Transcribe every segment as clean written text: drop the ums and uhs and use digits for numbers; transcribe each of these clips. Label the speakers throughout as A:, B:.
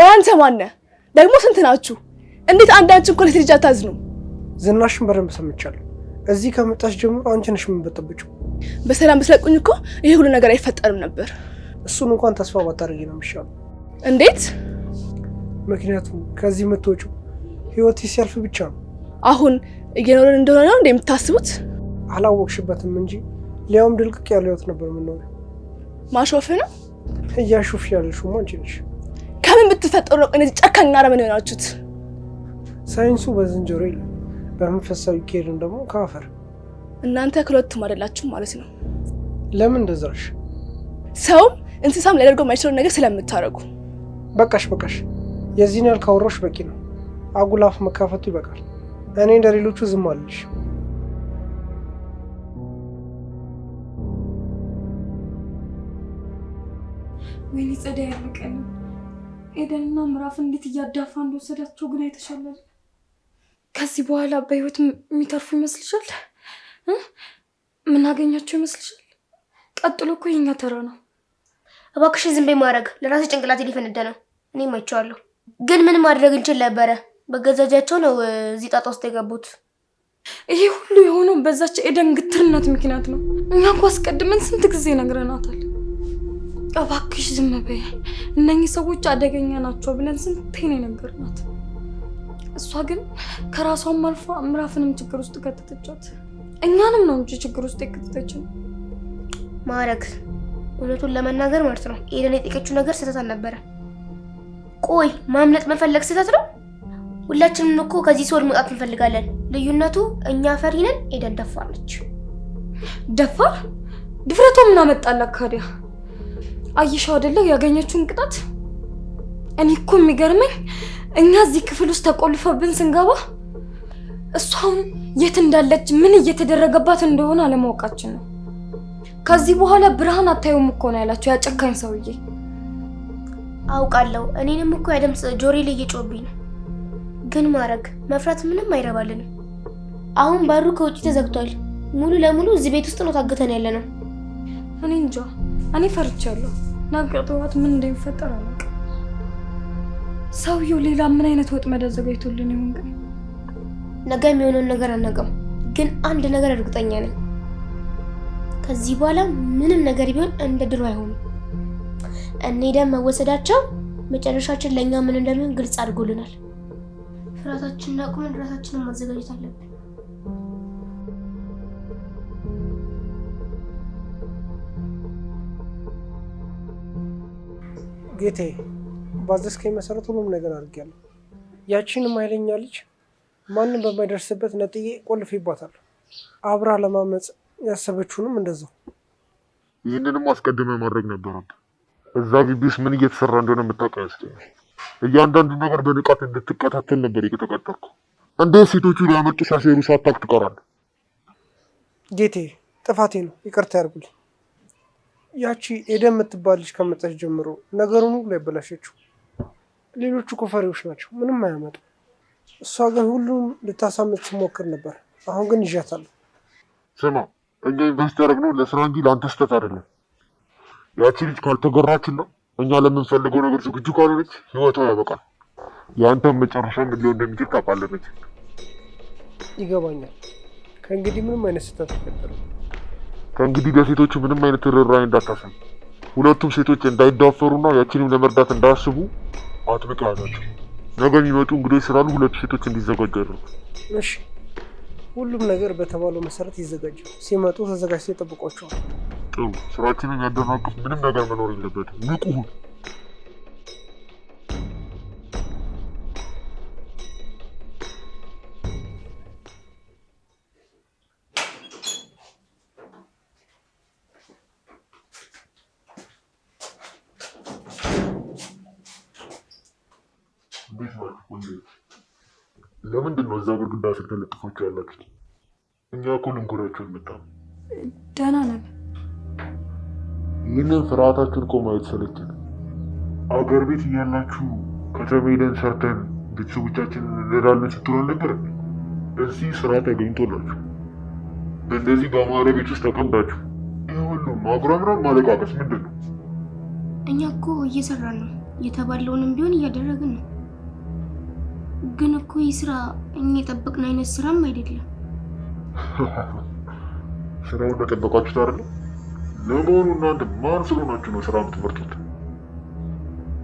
A: ቆይ አንተ ማነህ ደግሞ? ስንት ናችሁ? እንዴት አንዳችሁ እኮ ለትልጅ አታዝኑ?
B: ዝናሽን በደንብ ሰምቻለሁ። እዚህ ከመጣሽ ጀምሮ አንቺ ነሽ የምትበጠብጪው።
A: በሰላም ብትለቁኝ እኮ ይሄ ሁሉ ነገር አይፈጠርም ነበር።
B: እሱን እንኳን ተስፋ ባታደርጊ ነው የሚሻለው።
A: እንዴት?
B: ምክንያቱም ከዚህ የምትወጪው ህይወት ሲያልፍ ብቻ ነው።
A: አሁን እየኖርን እንደሆነ ነው እንደምታስቡት?
B: አላወቅሽበትም እንጂ ሊያውም ድልቅቅ ያለ ህይወት ነበር የምንኖረው።
A: ማሾፍ ነው?
B: እያሾፍሽ ያለሽው አንቺ ነሽ።
A: ከምን ብትፈጠሩ ነው እነዚህ ጨካኝና አረመኔ የሆናችሁት?
B: ሳይንሱ በዝንጀሮ ይላል፣ በመንፈሳዊ ከሄድን ደግሞ ከአፈር።
A: እናንተ ከሁለቱም አይደላችሁም ማለት ነው።
B: ለምን እንደዛሽ?
A: ሰውም እንስሳም ሊያደርገው የማይችለው ነገር ስለምታረጉ።
B: በቃሽ በቃሽ። የዚህን ያህል ካወራሽ በቂ ነው። አጉል አፍ መካፈቱ ይበቃል። እኔ እንደሌሎቹ ዝም አልልሽ።
C: ወይኔ ጸደይ ያለቀኝ ኤደንና ምዕራፍ እንዴት እያዳፋ እንደወሰዳቸው ግን አይተሻላል። ከዚህ በኋላ በህይወት የሚተርፉ ይመስልሻል? ምናገኛቸው ይመስልሻል? ቀጥሎ እኮ የኛ ተራ ነው።
D: እባክሽ ዝም በይ ማድረግ ለራሴ ጭንቅላቴ ሊፈነዳ ነው። እኔም አይቼዋለሁ። ግን ምን ማድረግ እንችል ነበረ? በገዛጃቸው ነው እዚህ ጣጣ ውስጥ የገቡት።
C: ይሄ ሁሉ የሆነው በዛች ኤደን ግትርነት ምክንያት ነው። እኛ እኮ አስቀድመን ስንት ጊዜ ነግረናታል። እባክሽ ዝም በይ፣ እነኚህ ሰዎች አደገኛ ናቸው ብለን ስንቴ ነው የነገርናት። እሷ ግን ከራሷም አልፋ ምዕራፍንም ችግር ውስጥ ከተተቻት። እኛንም ነው እንጂ ችግር ውስጥ የከተተችን።
D: ማረግ እውነቱን ለመናገር ማለት ነው ኤደን የጠየቀችው ነገር ስህተት አልነበረ። ቆይ ማምለጥ መፈለግ ስህተት ነው? ሁላችንም እኮ ከዚህ ሲወር መውጣት እንፈልጋለን። ልዩነቱ እኛ ፈሪ ነን፣ ኤደን ደፋር ነች።
C: ደፋር? ድፍረቷ ምን አመጣላት ካዲያ? አየሻው አይደለ ያገኘችውን ቅጣት? እኔ እኮ የሚገርመኝ እኛ እዚህ ክፍል ውስጥ ተቆልፈብን ስንገባ እሷም የት እንዳለች ምን እየተደረገባት እንደሆነ አለማወቃችን ነው። ከዚህ በኋላ ብርሃን አታዩም እኮ ነው ያላችሁ ያጨካኝ ሰውዬ።
D: አውቃለሁ። እኔንም እኮ ያደምጽ ጆሪ ላይ እየጮህብኝ ነው። ግን ማረግ መፍራት ምንም አይረባልንም። አሁን በሩ ከውጪ ተዘግቷል። ሙሉ ለሙሉ እዚህ ቤት ውስጥ ነው ታግተን ያለ ነው።
C: እኔ እንጃ፣ እኔ ፈርቻለሁ። ነገ ጠዋት ምን እንደሚፈጠር አላውቅም። ሰውየው ሌላ ምን አይነት ወጥመድ አዘጋጅቶልን ይሆን? ግን
D: ነገ የሚሆነውን ነገር አናውቅም። ግን አንድ ነገር እርግጠኛ ነኝ፣ ከዚህ በኋላ ምንም ነገር ቢሆን እንደ ድሮ አይሆንም። እኔ ደም መወሰዳቸው መጨረሻችን ለኛ ምን እንደሚሆን ግልጽ አድርጎልናል። ፍራታችንን አቁመን ራሳችንን ማዘጋጀት አለብን።
B: ጌቴ ባዘዝከኝ መሰረት ሁሉም ነገር አድርጌያለሁ። ያቺንም ኃይለኛ ልጅ ማንም በማይደርስበት ነጥዬ ቆልፌባታል። አብራ ለማመጽ ያሰበችውንም እንደዛው።
E: ይህንንም አስቀድመ ማድረግ ነበረብህ። እዛ ግቢ ውስጥ ምን እየተሰራ እንደሆነ የምታውቀው ያስፈልጋል። እያንዳንዱ ነገር በንቃት እንድትከታተል ነበር የተቀጠርኩ። እንዴት ሴቶቹ ሊያመልጡ ሲያሴሩ ሳታውቅ ትቀራለህ?
B: ጌቴ ጥፋቴ ነው፣ ይቅርታ ያድርጉልኝ። ያቺ ኤደን የምትባል ልጅ ከመጣች ጀምሮ ነገሩን ሁሉ ያበላሸችው። ሌሎቹ ኮፈሪዎች ናቸው፣ ምንም አያመጡ። እሷ ግን ሁሉም ልታሳምት ትሞክር ነበር። አሁን ግን ይዣታለሁ።
E: ስማ፣ እኛ ኢንቨስት ያደረግነው ለስራ እንጂ ለአንተ ስህተት አይደለም። ያቺ ልጅ ካልተገራችና እኛ ለምንፈልገው ነገር ዝግጁ ካልሆነች ህይወቷ ያበቃል። የአንተም መጨረሻ ምን ሊሆን እንደሚችል ታውቃለች።
B: ይገባኛል። ከእንግዲህ ምንም አይነት ስህተት አይፈጠርም።
E: ከእንግዲህ ለሴቶቹ ምንም አይነት ርኅራኄ እንዳታሳይ። ሁለቱም ሴቶች እንዳይዳፈሩና ያቺንም ለመርዳት እንዳያስቡ አጥብቀህ ያዛቸው። ነገ የሚመጡ እንግዶች ስላሉ ሁለቱ ሴቶች እንዲዘጋጁ ያደርጉ።
B: እሺ፣ ሁሉም ነገር በተባለው መሰረት ይዘጋጃል። ሲመጡ ተዘጋጅተው ይጠብቋቸዋል።
E: ጥሩ። ስራችንን ያደናቅፍ ምንም ነገር መኖር የለበትም። ንቁ ሁን። ለምንድን ነው እዛ ግድግዳ ስር ተለጥፋችሁ ያላችሁት? እኛ እኮ ልንጎዳችሁ አልመጣም።
C: ደህና ነን።
E: ይህንን ፍርሃታችሁን እኮ ማየት ሰለቸን። አገር ቤት እያላችሁ ከተማ ሄደን ሰርተን ቤተሰቦቻችንን እንረዳለን ስትሉ አልነበር? እዚህ ስራ ተገኝቶላችሁ እንደዚህ በአማረ ቤት ውስጥ ተቀምጣችሁ ይህ ሁሉ ማጉረምረም ማለቃቀስ ምንድን ነው?
D: እኛ እኮ እየሰራን ነው። የተባለውንም ቢሆን እያደረግን ነው። ግን እኮ ይህ ስራ እኛ የጠበቅን አይነት ስራም አይደለም።
E: ስራውን እንደጠበቃችሁት አይደለም? ለመሆኑ እናንተ ማን ስለሆናችሁ ነው ስራ የምትመርጡት?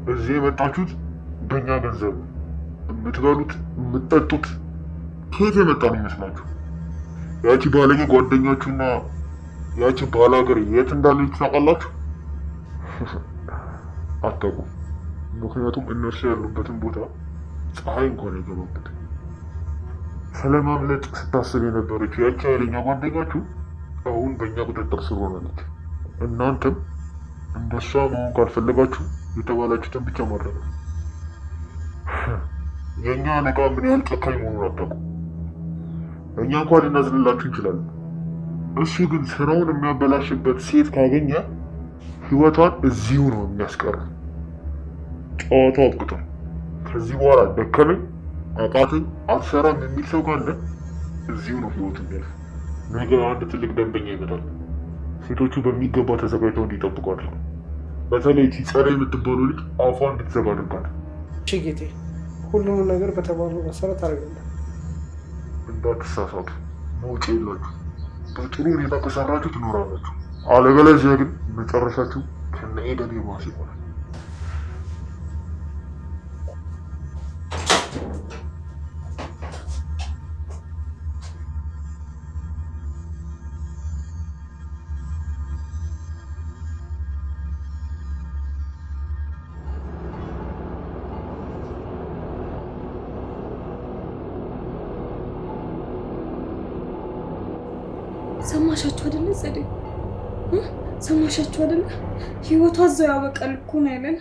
E: እዚህ የመጣችሁት በእኛ ገንዘብ ነው። የምትበሉት የምትጠጡት ከየት የመጣ ነው ይመስላችሁ? ያቺ ባለጌ ጓደኛችሁና ያቺ ባላገር የት እንዳለች ታውቃላችሁ? አታውቁም። ምክንያቱም እነርሱ ያሉበትን ቦታ ፀሐይ እንኳን የገባበት። ስለማምለጥ ስታስብ የነበረችው ያቺ ኃይለኛ ጓደኛችሁ አሁን በእኛ ቁጥጥር ስር ሆናለች። እናንተም እንደሷ መሆን ካልፈለጋችሁ የተባላችሁትን ብቻ ማድረግ ነው። የእኛ አለቃ ምን ያህል ጨካኝ መሆኑን አታውቁም። እኛ እንኳን ልናዝንላችሁ እንችላለን። እሱ ግን ስራውን የሚያበላሽበት ሴት ካገኘ ህይወቷን እዚሁ ነው የሚያስቀረው። ጨዋታው አብቅቷል። ከዚህ በኋላ ደከመኝ፣ አቃተኝ፣ አትሰራም የሚል ሰው ካለ እዚሁ ነው ህይወቱ የሚያልፍ። ነገ አንድ ትልቅ ደንበኛ ይመጣል። ሴቶቹ በሚገባ ተዘጋጅተው እንዲጠብቁ አድርገው። በተለይ ጸደይ የምትባሉ ልጅ አፏን እንድትዘጋ አድርጋት።
B: እሺ ጌቴ፣ ሁሉንም ነገር በተባለው መሰረት አድርገናል።
E: እንዳትሳሳቱ፣ መውጫ የላችሁ። በጥሩ ሁኔታ ከሰራችሁ ትኖራላችሁ። አለበለዚያ ግን መጨረሻችሁ ከነ ኤደን የባሰ ይሆናል።
C: ሰማሻችሁ አይደለ ጸደይ? ሰማሻችሁ አይደለ? ህይወቷ እዛው ያበቃል እኮ ነው ያለን።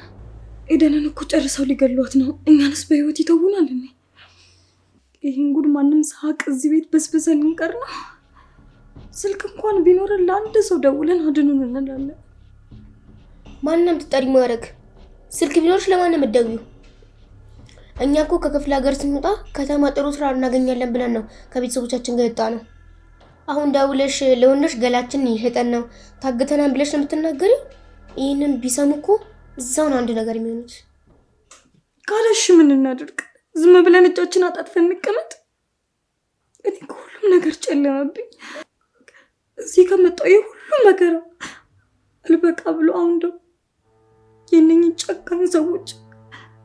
C: ኤደንን እኮ ጨርሰው ሊገሏት ነው። እኛንስ በህይወት ይተውናል እንዴ? ይህን ጉድ ማንም ሳቅ እዚህ ቤት በስብሰን ልንቀር ነው። ስልክ እንኳን ቢኖረን ለአንድ ሰው ደውለን አድኑን እንላለን።
D: ማንም ትጠሪ ማድረግ ስልክ ቢኖርሽ ለማንም እደውዩ። እኛ እኮ ከክፍለ ሀገር ስንወጣ ከተማ ጥሩ ስራ እናገኛለን ብለን ነው ከቤተሰቦቻችን ጋር የወጣ ነው። አሁን ደውለሽ ለወንዶች ገላችንን እየሸጠን ነው ታግተናል ብለሽ ነው የምትናገሪው? ይህንን ቢሰሙ እኮ እዛው ነው አንድ ነገር የሚሆኑት።
C: ካለሽ ምን እናድርግ? ዝም ብለን እጃችን አጣጥፈን እንቀመጥ? እኔ ሁሉም ነገር ጨለመብኝ። እዚህ ከመጣሁ የሁሉ መከራ አልበቃ ብሎ አሁን ደግሞ የእነኝህ ጨካኝ ሰዎች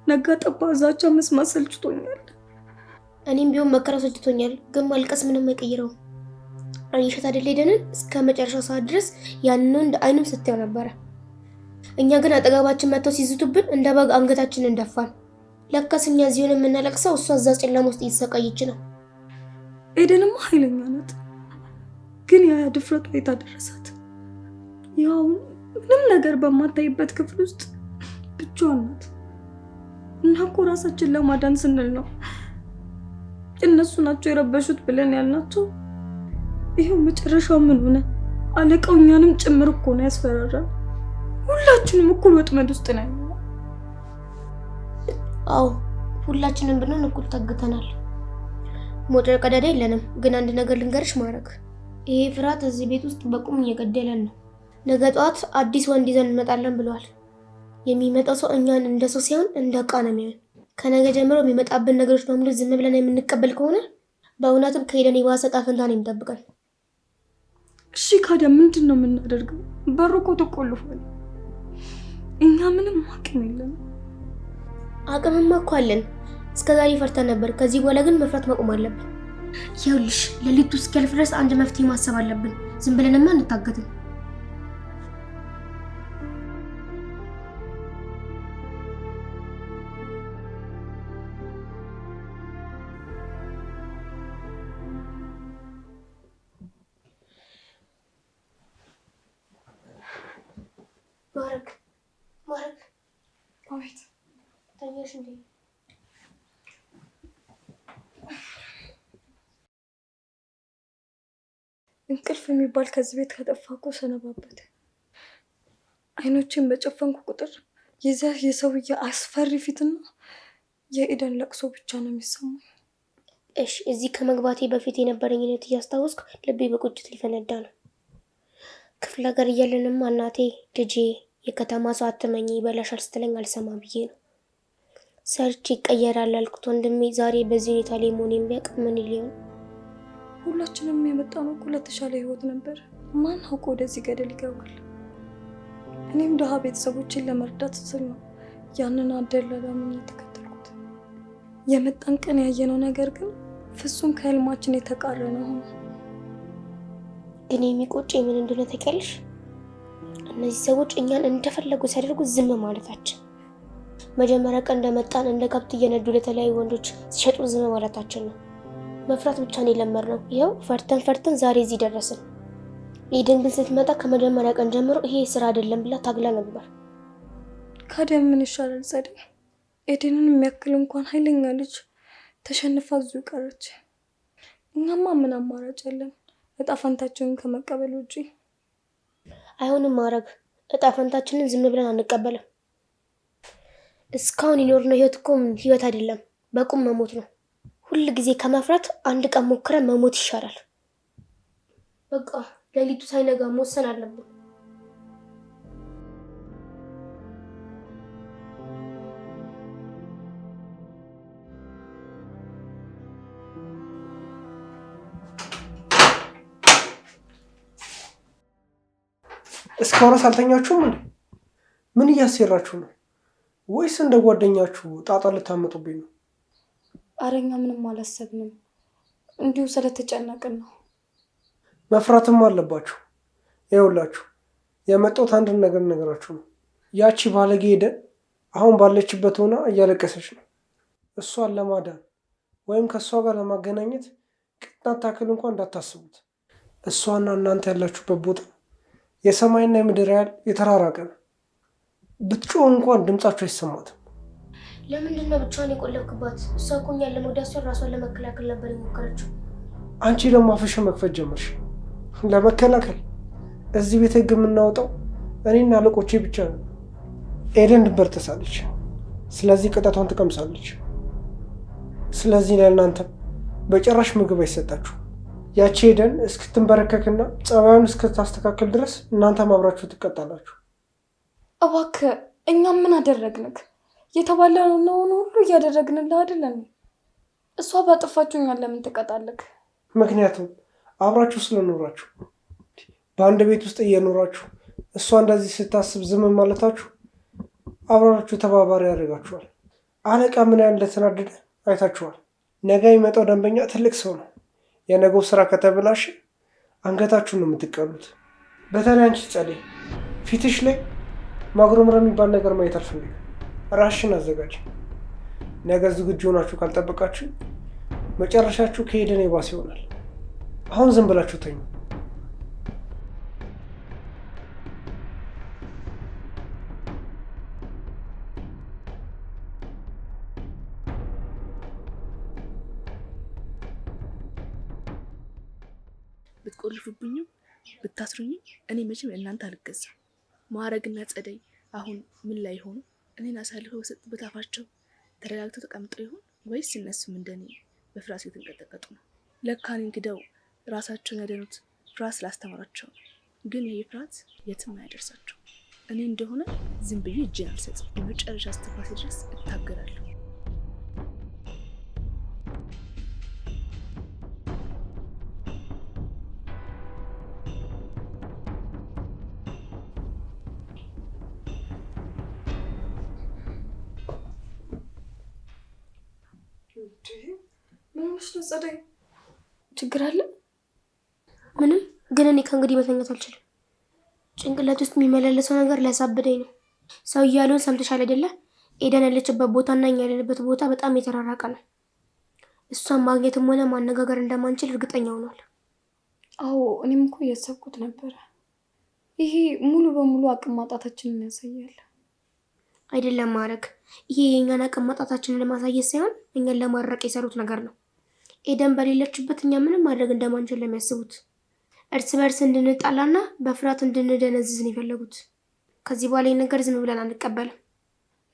C: ነጋ ጠባ ዛቻ መስማት ሰልችቶኛል።
D: እኔም ቢሆን መከራ ሰልችቶኛል፣ ግን ማልቀስ ምንም አይቀይረውም። አይሸት አይደል ኤደንን እስከ መጨረሻው ሰዓት ድረስ ያንን እንደ አይኑም ስትያው ነበረ። እኛ ግን አጠገባችን መጥተው ሲዝቱብን እንደ በግ አንገታችንን ደፋን። ለካስ እኛ እዚህ ሆነን የምናለቅሰው እሷ እዛ ጨለማ ውስጥ እየተሰቃየች ነው።
C: ኤደንማ ኃይለኛ ናት፣ ግን ያ ድፍረቷ የታደረሳት ያው ምንም ነገር በማታይበት ክፍል ውስጥ ብቻዋን ናት። እና እኮ ራሳችን ለማዳን ስንል ነው እነሱ ናቸው የረበሹት ብለን ያልናቸው። ይሄው መጨረሻው ምን ሆነ? አለቃው እኛንም ጭምር እኮ ነው ያስፈራራል። ሁላችንም እኩል ወጥመድ ውስጥ ነን።
D: አዎ ሁላችንም ብንሆን እኩል ታግተናል። ሞት ቀዳዳ የለንም። ግን አንድ ነገር ልንገርሽ ማድረግ፣ ይሄ ፍርሃት እዚህ ቤት ውስጥ በቁም እየገደለን ነው። ነገ ጠዋት አዲስ ወንድ ይዘን እንመጣለን ብለዋል። የሚመጣው ሰው እኛን እንደ ሰው ሳይሆን እንደ ዕቃ ነው የሚሆን። ከነገ ጀምሮ የሚመጣብን ነገሮች በሙሉ ዝም ብለን የምንቀበል ከሆነ በእውነትም ከኤደን የባሰ ዕጣ ፈንታ ነው የሚጠብቀን።
C: እሺ ካዲያ ምንድን ነው የምናደርገው? በሩ እኮ ተቆልፏል። እኛ ምንም አቅም የለም።
D: አቅምማ እኮ አለን። እስከዛሬ ፈርተን ነበር። ከዚህ በኋላ ግን መፍራት ማቆም አለብን። ይኸውልሽ ሌሊቱ እስኪያልፍ ድረስ አንድ መፍትሄ ማሰብ አለብን። ዝም ብለንማ እንታገትም። ማረግ
C: አቤት።
D: ተኛሽ እንዴ?
C: እንቅልፍ የሚባል ከዚህ ቤት ከጠፋ እኮ ሰነባበት። አይኖችን በጨፈንኩ ቁጥር የዚያ የሰውዬ አስፈሪ ፊትና የኤደን ለቅሶ ብቻ ነው የሚሰማኝ።
D: እሺ እዚህ ከመግባቴ በፊት የነበረኝ ነት እያስታወስኩ ልቤ በቁጭት ሊፈነዳ ነው። ክፍለ ሀገር እያለንማ እናቴ ልጄ የከተማ ሰው አትመኝ ይበላሻል ስትለኝ አልሰማ ብዬ ነው። ሰርቼ ይቀየራል ያልኩት ወንድሜ ዛሬ በዚህ ሁኔታ ላይ መሆኔን ቢያውቅ ምን ሊሆን?
C: ሁላችንም የመጣነው እኮ ለተሻለ ህይወት ነበር። ማን አውቆ ወደዚህ ገደል ይገባል? እኔም ድሃ ቤተሰቦችን ለመርዳት ስል ነው ያንን አደላላ ምን የተከተልኩት። የመጣን ቀን ያየነው ነገር ግን ፍጹም ከህልማችን የተቃረነ ሆነ።
D: ግን የሚቆጨኝ ምን እንደሆነ ታውቂያለሽ? እነዚህ ሰዎች እኛን እንደፈለጉ ሲያደርጉ ዝም ማለታችን። መጀመሪያ ቀን እንደመጣን እንደ ከብት እየነዱ ለተለያዩ ወንዶች ሲሸጡ ዝም ማለታችን ነው። መፍራት ብቻ ነው የለመድነው። ይኸው ፈርተን ዛሬ እዚህ ደረስን። ኤደን ግን ስትመጣ ከመጀመሪያ ቀን ጀምሮ ይሄ ስራ አይደለም ብላ ታግላ ነበር።
C: ካዲያ ምን ይሻላል ጸደይ? ኤደንን የሚያክል እንኳን ኃይለኛ ልጅ ተሸንፋ እዚሁ ቀረች። እኛማ ምን አማራጭ አለን እጣ ፈንታችንን ከመቀበል ውጪ?
D: አይሆንም ማረግ። እጣ ፈንታችንን ዝም ብለን አንቀበልም። እስካሁን የኖርነው ህይወት እኮ ህይወት አይደለም፣ በቁም መሞት ነው። ሁል ጊዜ ከመፍራት አንድ ቀን ሞክረን መሞት ይሻላል። በቃ ሌሊቱ ሳይነጋ መወሰን አለብን።
B: እስካሁን አልተኛችሁም እንዴ? ምን እያሰራችሁ ነው? ወይስ እንደ ጓደኛችሁ ጣጣ ልታመጡብኝ ነው?
C: አረኛ ምንም አላሰብንም፣ እንዲሁ ስለተጨነቅን ነው።
B: መፍራትም አለባችሁ። ይኸውላችሁ የመጣሁት አንድ ነገር ነገራችሁ ነው። ያቺ ባለጌ ኤደን አሁን ባለችበት ሆና እያለቀሰች ነው። እሷን ለማዳን ወይም ከእሷ ጋር ለማገናኘት ቅንጣት ታክል እንኳን እንዳታስቡት። እሷና እናንተ ያላችሁበት ቦታ የሰማይና የምድር ያህል የተራራቀ ነው። ብትጮህ እንኳን ድምጻቸው አይሰማትም።
D: ለምንድን ነው ብቻዋን የቆለፍክባት? እሷ እኮ እኛን ለመጉዳት ራሷን ለመከላከል ነበር የሞከረችው።
B: አንቺ ደግሞ አፍሽን መክፈት ጀመርሽ። ለመከላከል እዚህ ቤት ህግ የምናወጣው እኔና አለቆቼ ብቻ ነው። ኤደን ድንበር ጥሳለች፣ ስለዚህ ቅጣቷን ትቀምሳለች። ስለዚህ ለእናንተም በጭራሽ ምግብ አይሰጣችሁ። ያቺ ኤደን እስክትንበረከክና ጸባዩን እስክታስተካከል ድረስ እናንተም አብራችሁ ትቀጣላችሁ።
C: እባክህ እኛም ምን አደረግንክ? የተባለነውን ሁሉ እያደረግንልህ አይደለም? እሷ ባጠፋችሁ እኛን ለምን ትቀጣለክ?
B: ምክንያቱም አብራችሁ ስለኖራችሁ። በአንድ ቤት ውስጥ እየኖራችሁ እሷ እንደዚህ ስታስብ ዝም ማለታችሁ አብራችሁ ተባባሪ ያደርጋችኋል። አለቃ ምን ያህል እንደተናደደ አይታችኋል። ነገ የሚመጣው ደንበኛ ትልቅ ሰው ነው። የነገው ስራ ከተበላሸ አንገታችሁን ነው የምትቀሉት። በተለይ አንቺ ጸደይ፣ ፊትሽ ላይ ማጉረምረም የሚባል ነገር ማየት አልፈልግም። ራስሽን አዘጋጅ። ነገ ዝግጁ ሆናችሁ ካልጠበቃችሁ መጨረሻችሁ ከኤደን የባሰ ይሆናል። አሁን ዝም ብላችሁ ተኙ።
A: ብትቆልፉብኝም ብታስሩኝም እኔ መቼም እናንተ አልገዛም። ማዕረግና ጸደይ አሁን ምን ላይ ሆኑ? እኔን አሳልፈው በሰጡበት አፋቸው ተረጋግተው ተቀምጠው ይሆን ወይስ እነሱም እንደኔ በፍርሃት የተንቀጠቀጡ ነው? ለካ እኔን ክደው ራሳቸውን ያደኑት ፍርሃት ስላስተማራቸው። ግን ይህ ፍርሃት የትም አያደርሳቸው። እኔ እንደሆነ ዝም ብዬ እጄን አልሰጥም። የመጨረሻ እስትንፋሴ ድረስ እታገላለሁ።
C: ምን ሆነሽ ነው ጸደይ? ችግር አለ?
D: ምንም። ግን እኔ ከእንግዲህ መተኛት አልችልም። ጭንቅላት ውስጥ የሚመላለሰው ነገር ሊያሳብደኝ ነው። ሰው እያለውን ሰምተሻል አይደለ? ኤደን ያለችበት ቦታና እኛ ያለንበት ቦታ በጣም የተራራቀ ነው። እሷን ማግኘትም ሆነ ማነጋገር እንደማንችል እርግጠኛ ሆኗል።
C: አዎ እኔም እኮ እያሰብኩት ነበረ። ይሄ ሙሉ በሙሉ አቅም ማጣታችንን ያሳያል።
D: አይደለም ማድረግ። ይሄ የእኛን አቅም ማጣታችንን ለማሳየት ሳይሆን እኛን ለማድረቅ የሰሩት ነገር ነው። ኤደን በሌለችበት እኛ ምንም ማድረግ እንደማንችል ለሚያስቡት እርስ በርስ እንድንጣላና በፍርሃት እንድንደነዝዝ ነው የፈለጉት። ከዚህ በኋላ ይህ ነገር ዝም ብለን አንቀበልም።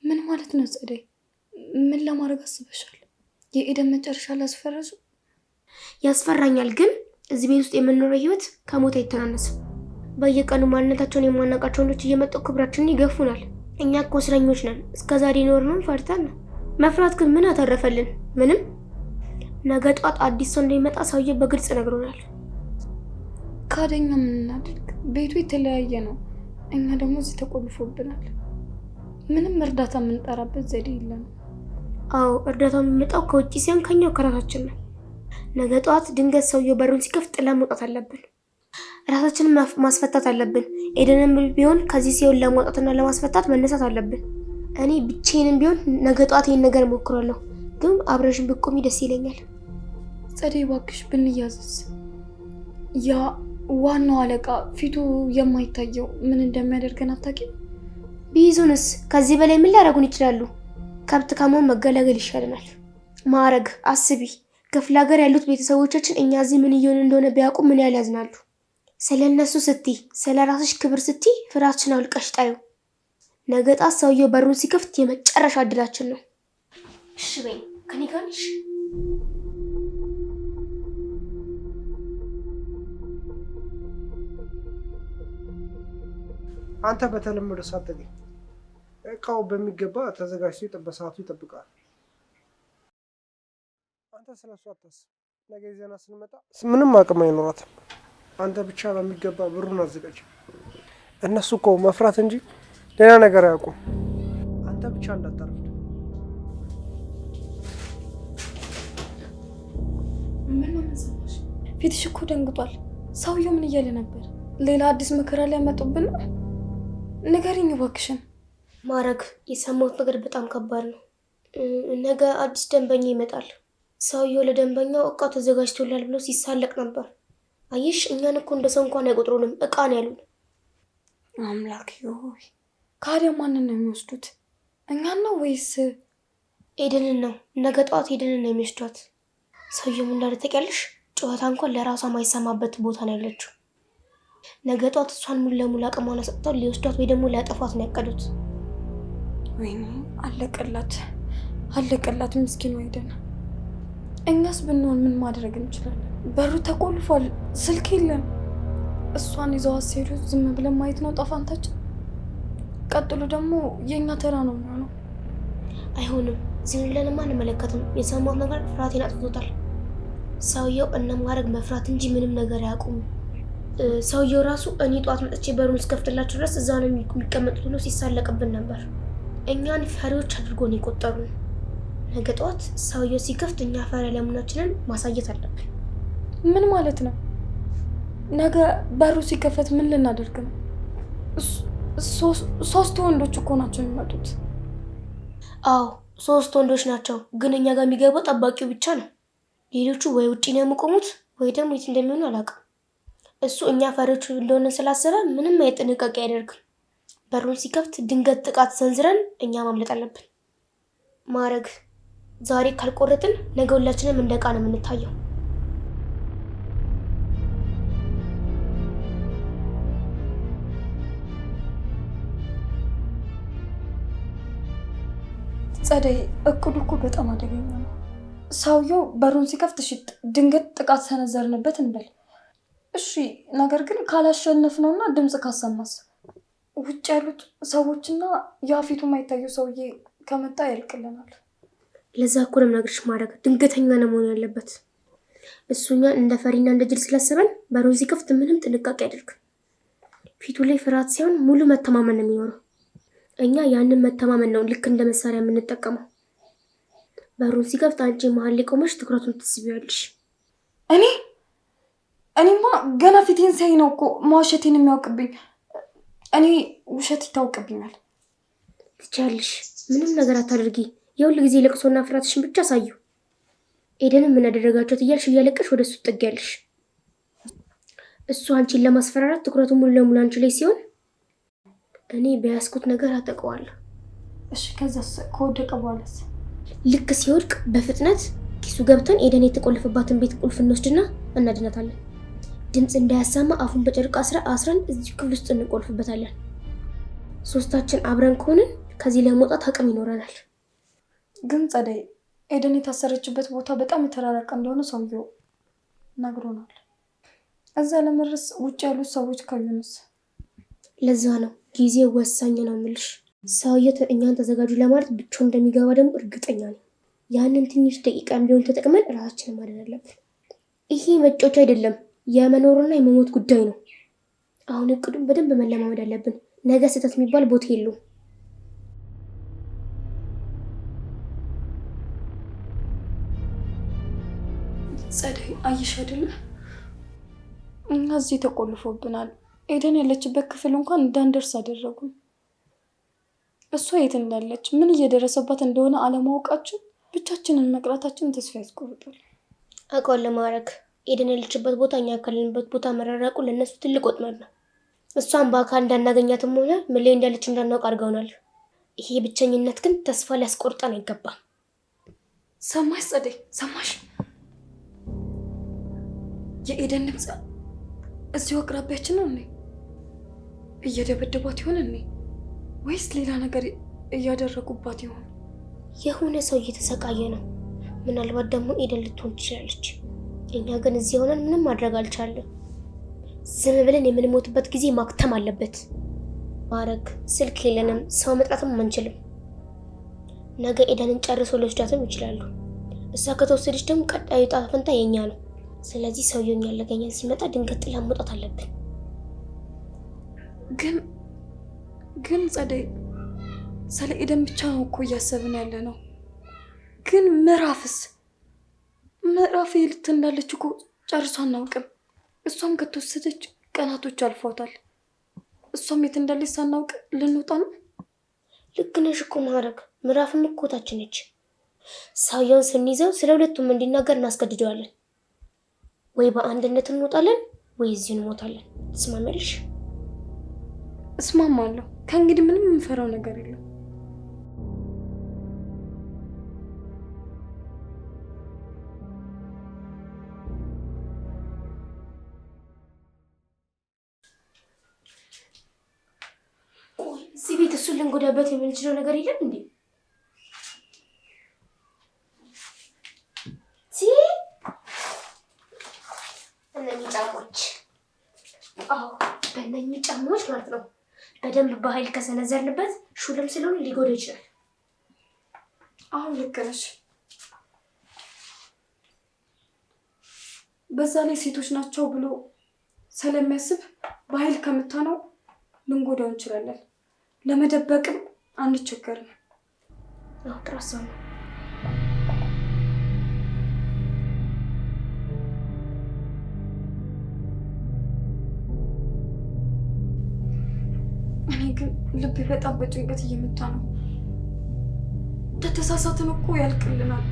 C: ምን ማለት ነው ጸደይ? ምን ለማድረግ አስበሻል? የኤደን መጨረሻ ላስፈረሱ?
D: ያስፈራኛል። ግን እዚህ ቤት ውስጥ የምንኖረው ህይወት ከሞት አይተናነስም። በየቀኑ ማንነታቸውን የማናውቃቸው ወንዶች እየመጡ ክብራችንን ይገፉናል። እኛ እኮ እስረኞች ነን። እስከዛሬ ኖርነው ፈርተን ነው። መፍራት ግን ምን አተረፈልን? ምንም። ነገ ጧት አዲስ ሰው እንደሚመጣ ሰውዬው በግልጽ ነግሮናል።
C: ካደኛ ምን እናድርግ? ቤቱ የተለያየ ነው። እኛ ደግሞ እዚህ ተቆልፎብናል። ምንም እርዳታ የምንጠራበት ዘዴ የለም።
D: አዎ እርዳታው የሚመጣው ከውጭ ሲሆን ከኛው ከራሳችን ነው። ነገ ጧት ድንገት ሰውየው በሩን ሲከፍት ጥለን መውጣት አለብን። ራሳችንን ማስፈታት አለብን። ኤደንም ቢሆን ከዚህ ሲሆን ለማውጣትና ለማስፈታት መነሳት አለብን። እኔ ብቻዬንም ቢሆን ነገ ጧት ይህን ነገር እሞክራለሁ፣ ግን አብረሽን ብትቆሚ ደስ ይለኛል።
C: ጸደይ እባክሽ ብንያዝስ? ያ ዋናው አለቃ ፊቱ የማይታየው ምን እንደሚያደርገን አታውቂም?
D: ቢይዙንስ? ከዚህ በላይ ምን ሊያደርጉን ይችላሉ? ከብት ከመሆን መገላገል ይሻለናል። ማዕረግ አስቢ፣ ክፍለ ሀገር ያሉት ቤተሰቦቻችን እኛ እዚህ ምን እየሆን እንደሆነ ቢያውቁ ምን ያህል ያዝናሉ። ስለ እነሱ ስትይ፣ ስለ ራስሽ ክብር ስትይ ፍራችን አውልቀሽ ጣዩ። ነገ ጧት ሰውየው በሩን ሲከፍት የመጨረሻ እድላችን ነው። እሺ በይ፣ ከኔ ጋር ነሽ?
B: አንተ በተለመደ ሰዓት ተገኝ። እቃው በሚገባ ተዘጋጅቶ በሰዓቱ ይጠብቃል። አንተ ስለሱ አታስብ። ነገ ዜና ስንመጣ ምንም አቅም አይኖራትም። አንተ ብቻ በሚገባ ብሩን አዘጋጅ። እነሱ እኮ መፍራት እንጂ ሌላ ነገር አያውቁም። አንተ ብቻ እንዳታረፍድ።
C: ምን ነው መሰለሽ? ፊትሽ እኮ ደንግጧል። ሰውየው ምን እያለ ነበር? ሌላ አዲስ መከራ ላይ ያመጡብን ነው? ንገሪኝ እባክሽን።
D: ማዕረግ፣ የሰማሁት ነገር በጣም ከባድ ነው። ነገ አዲስ ደንበኛ ይመጣል። ሰውየው ለደንበኛው እቃው ተዘጋጅቶላል ብሎ ሲሳለቅ ነበር። አየሽ፣ እኛን እኮ እንደ ሰው እንኳን አይቆጥሩንም፣ እቃ ነው ያሉን።
C: አምላክ ሆይ፣ ካዲያ ማንን ነው የሚወስዱት? እኛን ነው ወይስ
D: ኤደንን ነው? ነገ ጠዋት ኤደንን ነው የሚወስዷት። ሰውየው እንዳለ ታውቂያለሽ? ጨዋታ እንኳን ለራሷ ማይሰማበት ቦታ ነው ያለችው። ነገ ጠዋት እሷን ሙሉ ለሙሉ አቅሟን ሰጥተው ሊወስዷት ወይ ደግሞ ሊያጠፏት ነው ያቀዱት።
C: ወይኔ አለቀላት፣ አለቀላት ምስኪኑ ኤደን። እኛስ ብንሆን ምን ማድረግ እንችላለን? በሩ ተቆልፏል፣ ስልክ የለም። እሷን ይዘዋት ሲሄዱ ዝም ብለን ማየት ነው ጣፋንታችን። ቀጥሎ ደግሞ የእኛ ተራ ነው የሚሆነው።
D: አይሆንም፣ ዝም ብለንማ አንመለከትም። የሰማሁት ነገር ፍርሃቴን አጥፍቶታል። ሰውየው እነ ማዕረግ መፍራት እንጂ ምንም ነገር አያውቁም። ሰውየው ራሱ እኔ ጠዋት መጥቼ በሩን እስከፍትላችሁ ድረስ እዛ ነው የሚቀመጡት ብሎ ሲሳለቅብን ነበር። እኛን ፈሪዎች አድርጎ ነው የቆጠሩን። ነገ ጠዋት ሰውየው ሲከፍት እኛ ፈሪ ለመሆናችንን ማሳየት አለብን።
C: ምን ማለት ነው? ነገ በሩ ሲከፈት ምን ልናደርግ ነው? ሶስት ወንዶች እኮ ናቸው የሚመጡት።
D: አዎ 3 ወንዶች ናቸው፣ ግን እኛ ጋር የሚገባው ጠባቂው ብቻ ነው። ሌሎቹ ወይ ውጪ ነው የሚቆሙት ወይ ደግሞ የት እንደሚሆኑ አላውቅም። እሱ እኛ ፈሪዎች እንደሆነ ስላሰበ ምንም አይነት ጥንቃቄ አያደርግም። በሩን ሲከፍት ድንገት ጥቃት ሰንዝረን እኛ ማምለጥ አለብን። ማዕረግ፣ ዛሬ ካልቆረጥን ነገ ሁላችንም እንደ ዕቃ ነው የምንታየው።
C: ጸደይ፣ እቅዱ እኮ በጣም አደገኛ ነው። ሰውየው በሩን ሲከፍት ድንገት ጥቃት ሰነዘርንበት እንበል። እሺ፣ ነገር ግን ካላሸነፍነውና ድምፅ ካሰማስ? ውጭ ያሉት ሰዎችና ያ ፊቱ የማይታየው ሰውዬ ከመጣ ያልቅልናል።
D: ለዛ እኮ ነው የምነግርሽ ማዕረግ፣ ድንገተኛ ነው መሆን ያለበት። እሱኛን እንደ ፈሪና እንደ ጅል ስላሰበን በሩን ሲከፍት ምንም ጥንቃቄ አያደርግ። ፊቱ ላይ ፍርሃት ሳይሆን ሙሉ መተማመን ነው የሚኖረው። እኛ ያንን መተማመን ነው ልክ እንደ መሳሪያ የምንጠቀመው። በሩን ሲከፍት አንቺ መሀል ላይ ቆመሽ ትኩረቱን ትስቢያለሽ።
C: እኔማ ገና ፊቴን ሳይ ነው እኮ መዋሸቴን የሚያውቅብኝ። እኔ ውሸት ይታወቅብኛል።
D: ትቻለሽ፣ ምንም ነገር አታደርጊ። የሁል ጊዜ ለቅሶና ፍርሃትሽን ብቻ ሳዩ። ኤደንም ምን አደረጋቸው እያልሽ እያለቀሽ ወደ እሱ ትጠጊያለሽ። እሱ አንቺን ለማስፈራራት ትኩረቱን ሙሉ ለሙሉ አንቺ ላይ ሲሆን እኔ በያዝኩት ነገር አጠቀዋለሁ።
C: እሺ፣ ከዛስ? ከወደቀ በኋላስ?
D: ልክ ሲወድቅ በፍጥነት ኪሱ ገብተን ኤደን የተቆለፈባትን ቤት ቁልፍ እንወስድና እናድናታለን። ድምፅ እንዳያሰማ አፉን በጨርቅ አስረን እዚህ ክፍል ውስጥ እንቆልፍበታለን። 3ታችን አብረን ከሆንን ከዚህ ለመውጣት አቅም ይኖረናል።
C: ግን ጸደይ፣ ኤደን የታሰረችበት ቦታ በጣም የተራራቀ እንደሆነ ሰውየው ነግሮናል። እዛ ለመድረስ ውጭ ያሉት ሰዎች ካዩንስ?
D: ለዛ ነው ጊዜው ወሳኝ ነው የምልሽ። ሰውየው እኛን ተዘጋጁ ለማለት ብቻው እንደሚገባ ደግሞ እርግጠኛ ነኝ። ያንን ትንሽ ደቂቃም ቢሆን ተጠቅመን ራሳችንን ማድረግ አለብን። ይሄ መጫወቻ አይደለም፣ የመኖርና የመሞት ጉዳይ ነው። አሁን እቅዱን በደንብ መለማመድ አለብን። ነገ ስህተት የሚባል ቦታ የለውም።
C: ጸደይ አየሽ አይደለ? እኛ እዚህ ተቆልፎብናል። ኤደን ያለችበት ክፍል እንኳን እንዳንደርስ አደረጉን። እሷ የት እንዳለች ምን እየደረሰባት እንደሆነ አለማወቃችን ብቻችንን መቅራታችን ተስፋ ያስቆርጣል።
D: አቋም ለማድረግ ኤደን ያለችበት ቦታ እኛ ካለንበት ቦታ መራራቁ ለእነሱ ትልቅ ወጥመድ ነው። እሷን በአካል እንዳናገኛትም ሆነ ምን ላይ እንዳለች እንዳናውቅ አድርገውናል። ይሄ ብቸኝነት ግን ተስፋ ሊያስቆርጠን አይገባም።
C: ሰማሽ ጸደይ? ሰማሽ? የኤደን ድምፅ እዚሁ አቅራቢያችን ነው። እየደበደቧት ይሆን ወይስ ሌላ ነገር እያደረጉባት ይሆን?
D: የሆነ ሰው እየተሰቃየ ነው። ምናልባት ደግሞ ኤደን ልትሆን ትችላለች። እኛ ግን እዚህ ሆነን ምንም ማድረግ አልቻለም። ዝም ብለን የምንሞትበት ጊዜ ማክተም አለበት። ማረግ ስልክ የለንም፣ ሰው መጥራትም አንችልም። ነገ ኤደንን ጨርሶ ሊወስዳትም ይችላሉ። እሷ ከተወሰደች ደግሞ ቀጣዩ ዕጣ ፈንታ የኛ ነው። ስለዚህ ሰውየው እኛን ሊያገኘን ሲመጣ ድንገት ጥላ መውጣት አለብን።
C: ግን ጸደይ ስለ ኤደን ብቻ ነው እኮ እያሰብን ያለ ነው። ግን ምዕራፍ የት እንዳለች እኮ ጨርሶ አናውቅም። እሷም ከተወሰደች ቀናቶች አልፈውታል። እሷም የት እንዳለች ሳናውቅ ልንወጣ ነው።
D: ልክ ነሽ እኮ ማረግ። ምዕራፍም እኮ ታችን ነች። ሰውየውን ስንይዘው ስለ ሁለቱም እንዲናገር እናስገድደዋለን። ወይ በአንድነት እንወጣለን ወይ እዚሁ እንሞታለን። ትስማሚያለሽ?
C: እስማማለሁ። ከእንግዲህ ምንም የምንፈራው ነገር የለም።
D: እዚህ ቤት እሱን ልንጎዳበት የምንችለው ነገር የለም እንዴ? እነኚህ ጫማዎች በእነኚህ ጫማዎች ማለት ነው በደንብ በኃይል ከሰነዘርንበት ሹልም ስለሆነ ሊጎዳ ይችላል።
C: አሁን ልክ ነሽ። በዛ ላይ ሴቶች ናቸው ብሎ ስለሚያስብ በኃይል ከምታነው ልንጎዳው እንችላለን። ለመደበቅም አንቸገርም።
D: ጥራሳ ነው።
C: እኔ ግን ልቤ በጣም በጭንቀት እየመታ ነው። ተተሳሳትን እኮ ያልቅልናል።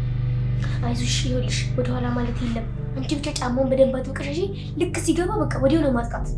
D: አይዞሽ፣ ይኸውልሽ ወደኋላ ማለት የለም። አንቺ ብቻ ጫማውን በደንብ አጥብቀሽ ልክ ሲገባ በቃ ወዲያው ነው ማጥቃት።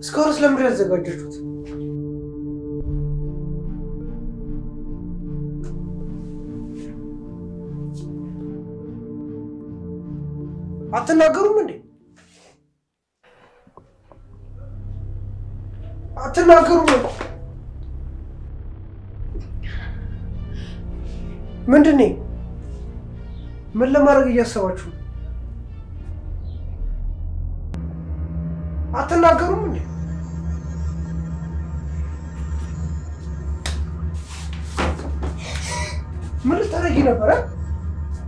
B: እስካሁን ስለምንድን ነው ያዘጋጃችሁት? አትናገሩም እንዴ? አትናገሩም? ምንድን ነው? ምን ለማድረግ እያሰባችሁ? አትናገሩም እንዴ? ምን ልታደርጊ ነበረ?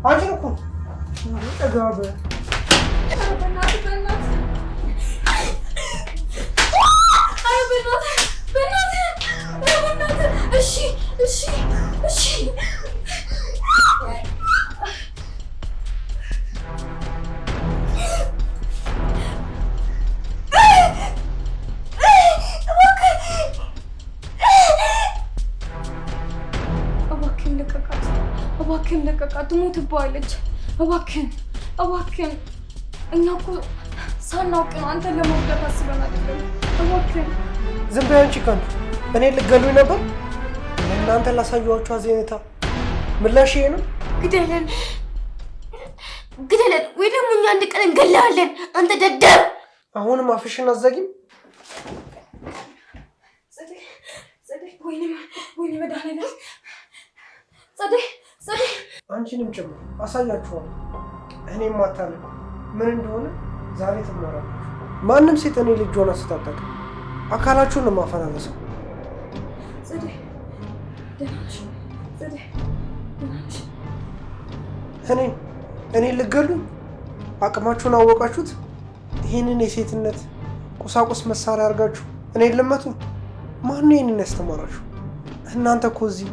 B: አንቺን እኮ ጠጋበ
C: እባክህን ለቀቃት፣ ትሞትብሃለች። እባክህን እኛ እኮ ሳናውቅ ነው አንተን ለመውደድ አስበን አይደለም። እባክህን
B: ዝም በይ አንቺ። ከንቱ እኔ ልትገሉኝ ነበር። እናንተ ላሳየኋችሁ አዘኔታ ምላሽ ይሄ ነው።
D: ግደለን። ግደለን ወይ ደግሞ እኛ አንድ ቀን እንገላለን። አንተ ደደብ!
B: አሁንም አፍሽን አዘጊም።
C: ወይኔ መድኃኒዓለም! ጸደይ!
B: አንቺንም ጭምር አሳያችኋለሁ። እኔም ማታለሁ ምን እንደሆነ ዛሬ ትማራላችሁ። ማንም ሴት እኔ ልጅ ሆና ስታጠቅ አካላችሁን ነው የማፈራረሰው።
C: ጸደይ ደህና ነሽ? ጸደይ ደህና ነሽ?
B: እኔ ልገሉኝ? አቅማችሁን አወቃችሁት? ይህንን የሴትነት ቁሳቁስ መሳሪያ አድርጋችሁ እኔን ልመቱ? ማነው ይህንን ያስተማራችሁ? እናንተ እኮ እዚህ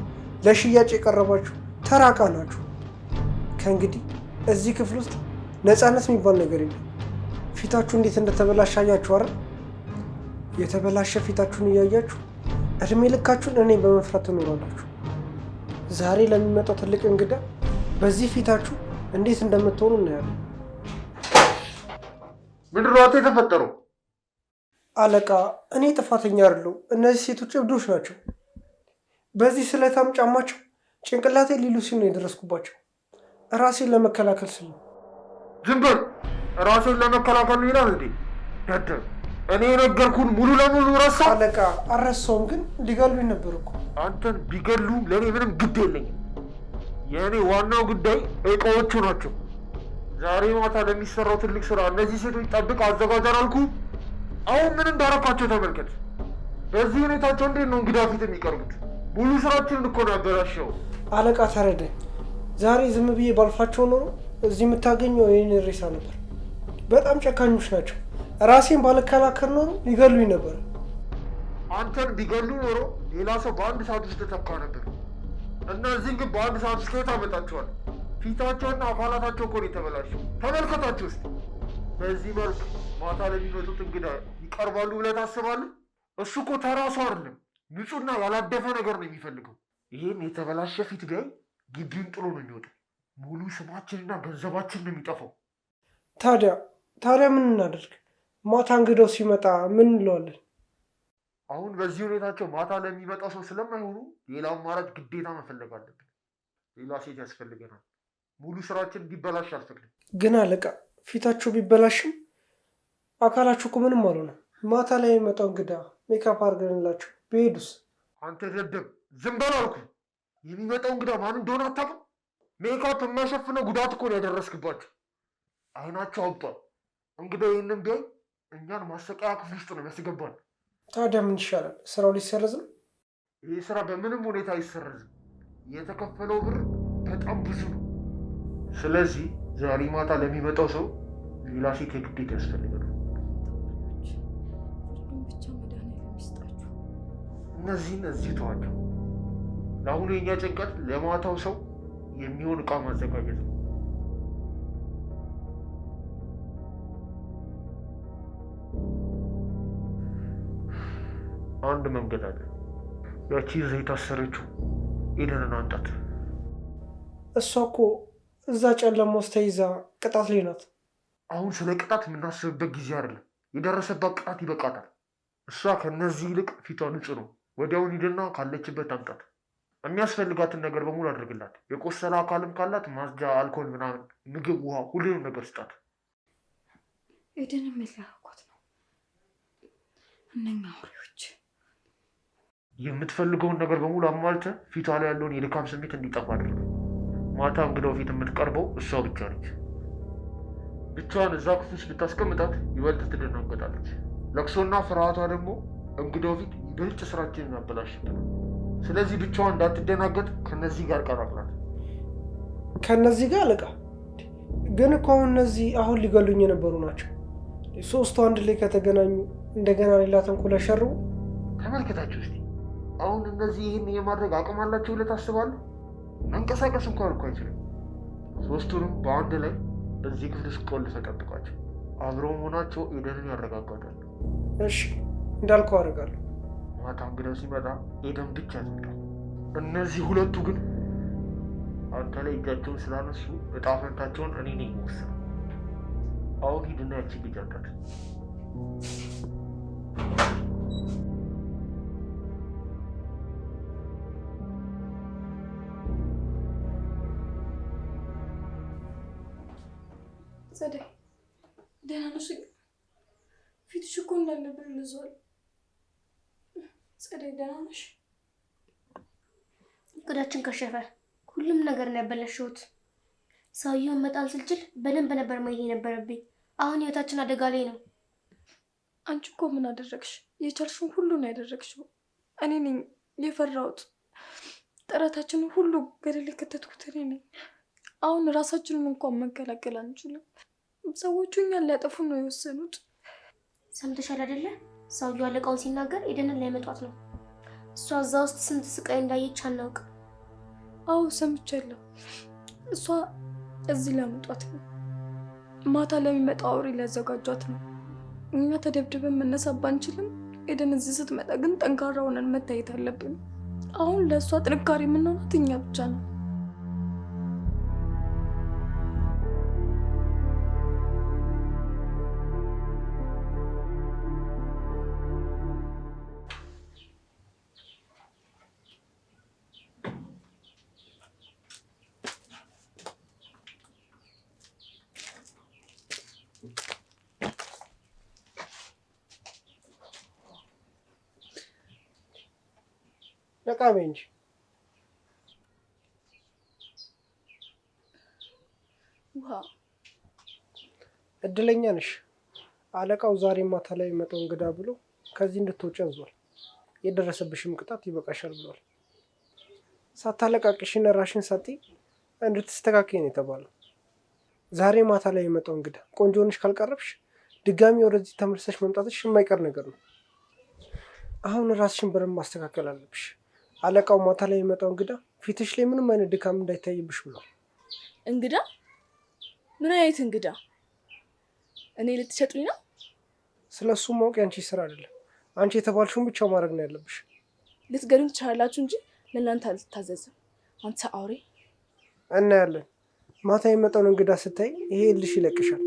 B: ለሽያጭ የቀረባችሁ ተራ ዕቃ ናችሁ። ከእንግዲህ እዚህ ክፍል ውስጥ ነፃነት የሚባል ነገር የለም። ፊታችሁ እንዴት እንደተበላሸ አያችሁ አይደል? የተበላሸ ፊታችሁን እያያችሁ እድሜ ልካችሁን እኔ በመፍራት ትኖራላችሁ። ዛሬ ለሚመጣው ትልቅ እንግዳ በዚህ ፊታችሁ እንዴት እንደምትሆኑ እናያለን።
E: ምንድን ነው የተፈጠረው?
B: አለቃ፣ እኔ ጥፋተኛ አይደለሁ። እነዚህ ሴቶች እብዶች ናቸው። በዚህ ስለታም ጫማቸው ጭንቅላቴ ሊሉ ሲል ነው የደረስኩባቸው። ራሴን ለመከላከል ስል ነው።
E: ዝም በል። ራሴን ለመከላከል ነው ይላል እንዴ? ደደብ! እኔ የነገርኩህን ሙሉ ለሙሉ ረሳ?
B: አለቃ፣ አልረሳውም፣ ግን ሊገሉኝ ነበር እኮ።
E: አንተን ቢገሉ ለእኔ ምንም ግድ የለኝም። የእኔ ዋናው ጉዳይ እቃዎቹ ናቸው። ዛሬ ማታ ለሚሰራው ትልቅ ስራ እነዚህ ሴቶች ጠብቅ አዘጋጅ አላልኩህ? አሁን ምን እንዳረኳቸው ተመልከት። በዚህ ሁኔታቸው እንዴት ነው እንግዳ ፊት የሚቀርቡት? ሙሉ ስራችንን እኮ ነው ያበላሸው።
B: አለቃ ተረዳኝ። ዛሬ ዝም ብዬ ባልፋቸው ኖሮ እዚህ የምታገኘው ይህን ሬሳ ነበር። በጣም ጨካኞች ናቸው። ራሴን ባልከላከል ኖሮ ሊገሉኝ ነበር።
E: አንተን ቢገሉ ኖሮ ሌላ ሰው በአንድ ሰዓት ውስጥ ተተካ ነበር። እነዚህን ግን በአንድ ሰዓት ውስጥ ከየት አመጣቸዋል? ፊታቸውና አካላታቸው እኮ ነው የተበላሸው። ተመልከታቸው ውስጥ በዚህ መልክ ማታ ለሚመጡት እንግዳ ይቀርባሉ ብለህ ታስባለህ? እሱ እኮ ተራ ሰው አይደለም፣ ንጹህና ያላደፈ ነገር ነው የሚፈልገው። ይህን የተበላሸ ፊት ቢያይ ግቢውን ጥሎ ነው የሚወጣው። ሙሉ ስማችንና ገንዘባችን ነው የሚጠፋው።
B: ታዲያ ምን እናደርግ? ማታ እንግዳው ሲመጣ ምን እንለዋለን?
E: አሁን በዚህ ሁኔታቸው ማታ ለሚመጣው ሰው ስለማይሆኑ ሌላ አማራጭ ግዴታ መፈለግ አለብን። ሌላ ሴት ያስፈልገናል። ሙሉ ስራችን እንዲበላሽ አልፈቅድም።
B: ግን አለቃ፣ ፊታቸው ቢበላሽም አካላቸው እኮ ምንም አልሆነም። ማታ ላይ የሚመጣው እንግዳ ሜካፕ አድርገንላቸው ቢሄዱስ?
E: አንተ ደደብ፣ ዝም በል አልኩህ። የሚመጣው እንግዳ ማን እንደሆነ አታውቅም? ሜካፕ የማይሸፍነው ጉዳት እኮ ነው ያደረስክባቸው። አይናቸው አብጧል። እንግዳው ይህንን ቢያይ እኛን ማሰቃያ ክፍል ውስጥ ነው ያስገባል።
B: ታዲያ ምን ይሻላል? ስራው ሊሰረዝ ነው?
E: ይህ ስራ በምንም ሁኔታ አይሰረዝም። የተከፈለው ብር በጣም ብዙ ነው። ስለዚህ ዛሬ ማታ ለሚመጣው ሰው ሌላ ሴት የግዴታ ያስፈልጋል። እነዚህን እዚህ ተዋቸው። ለአሁኑ የኛ ጭንቀት ለማታው ሰው የሚሆን ዕቃ ማዘጋጀት ነው። አንድ መንገድ አለ። ያቺ እዛ የታሰረችው ኤደንን አንጣት።
B: እሷ እኮ እዛ ጨለማ ውስጥ ተይዛ ቅጣት ላይ ናት።
E: አሁን ስለ ቅጣት የምናስብበት ጊዜ አይደለም። የደረሰባት ቅጣት ይበቃታል። እሷ ከነዚህ ይልቅ ፊቷ ንጹህ ነው። ወዲያውን ሂድና ካለችበት አምጣት። የሚያስፈልጋትን ነገር በሙሉ አድርግላት። የቆሰለ አካልም ካላት ማጽጃ፣ አልኮል፣ ምናምን፣ ምግብ፣ ውሃ፣ ሁሉንም ነገር ስጣት።
C: ኤደንም የላኳት ነው እነኛ ወሬዎች።
E: የምትፈልገውን ነገር በሙሉ አሟልተህ ፊቷ ላይ ያለውን የድካም ስሜት እንዲጠፋ አድርግ። ማታ እንግዳው ፊት የምትቀርበው እሷ ብቻ ነች። ብቻዋን እዛ ክፍል ውስጥ ብታስቀምጣት ይበልጥ ትደናገጣለች። ለቅሶና ፍርሃቷ ደግሞ እንግዳው ፊት ይበልጥ ስራችንን ያበላሽብናል። ስለዚህ ብቻዋን እንዳትደናገጥ ከነዚህ ጋር ቀላቅላት።
B: ከነዚህ ጋር አለቃ? ግን እኮ አሁን እነዚህ አሁን ሊገሉኝ የነበሩ ናቸው። ሶስቱ አንድ ላይ ከተገናኙ እንደገና ሌላ ተንኮል ያሸርቡ።
E: ተመልከታቸው እስኪ። አሁን እነዚህ ይህን የማድረግ አቅም አላቸው ብለህ ታስባለህ? መንቀሳቀስ እንኳን እኮ አይችልም። ሶስቱንም በአንድ ላይ እዚህ ክፍል ውስጥ ቆልፈህ ጠብቃቸው። አብረው መሆናቸው ኤደንን ያረጋጋታል።
B: እሺ፣ እንዳልከው አደርጋለሁ።
E: ማታ እንግዳው ሲመጣ ኤደን ብቻ ትምጣ። እነዚህ ሁለቱ ግን አንተ ላይ እጃቸውን ስላነሱ እጣ ፈንታቸውን እኔ ነኝ የምወስነው። አሁን ሂድና ያቺን ልጅ አምጣት።
C: ጸደይ ደህና ነሽ? ፊትሽ እኮ እንዳልነበር ልዟል። ጸደይ ደህና ነሽ?
D: እቅዳችን ከሸፈ። ሁሉም ነገር ነው ያበላሸሁት። ሰውየውን መጣል ስልችል በደንብ ነበር ማየት የነበረብኝ። አሁን ህይወታችን አደጋ ላይ ነው።
C: አንቺ እኮ ምን አደረግሽ? የቻልሽውን ሁሉ ነው ያደረግሽው። እኔ ነኝ የፈራሁት። ጥረታችንን ሁሉ ገደል የከተትኩት እኔ ነኝ። አሁን ራሳችንን እንኳን መከላከል አንችልም። ሰዎቹ እኛን ሊያጠፉ ነው የወሰኑት።
D: ሰምተሻል አይደለ? ሰውየው አለቃውን ሲናገር ኤደንን ሊያመጧት ነው። እሷ እዛ ውስጥ ስንት ስቃይ እንዳየች አናውቅ።
C: አዎ ሰምቻለሁ። እሷ እዚህ ሊያመጧት ነው። ማታ ለሚመጣው አውሬ ሊያዘጋጇት ነው። እኛ ተደብድበን መነሳት ባንችልም ኤደን እዚህ ስትመጣ ግን ጠንካራ ሆነን መታየት አለብን። አሁን ለእሷ ጥንካሬ የምንሆናት እኛ ብቻ ነው።
B: ነቃቤ እንጂ
A: ውሃ
B: እድለኛ ነሽ። አለቃው ዛሬ ማታ ላይ መጣው እንግዳ ብሎ ከዚህ እንድትወጪ አዟል። የደረሰብሽም ቅጣት ይበቃሻል ብሏል። ሳታለቃቅሽና ራሽን ሳቲ እንድትስተካከይ ነው የተባለው። ዛሬ ማታ ላይ የመጣው እንግዳ ቆንጆ ነሽ ካልቀረብሽ ድጋሚ ወደዚህ ተመልሰሽ መምጣትሽ የማይቀር ነገር ነው። አሁን ራስሽን በደንብ ማስተካከል አለብሽ። አለቃው ማታ ላይ የመጣው እንግዳ ፊትሽ ላይ ምንም አይነት ድካም እንዳይታይብሽ ብሏል።
A: እንግዳ? ምን አይነት እንግዳ? እኔ ልትሸጡኝ ነው?
B: ስለሱ ማወቅ ያንቺ ስራ አይደለም። አንቺ የተባልሽውን ብቻ ማድረግ ነው ያለብሽ።
A: ልትገሉኝ ትችላላችሁ እንጂ ለእናንተ አልታዘዝም። አንተ አውሬ።
B: እናያለን። ማታ የመጣውን እንግዳ ስታይ ይሄ ልሽ ይለቅሻል።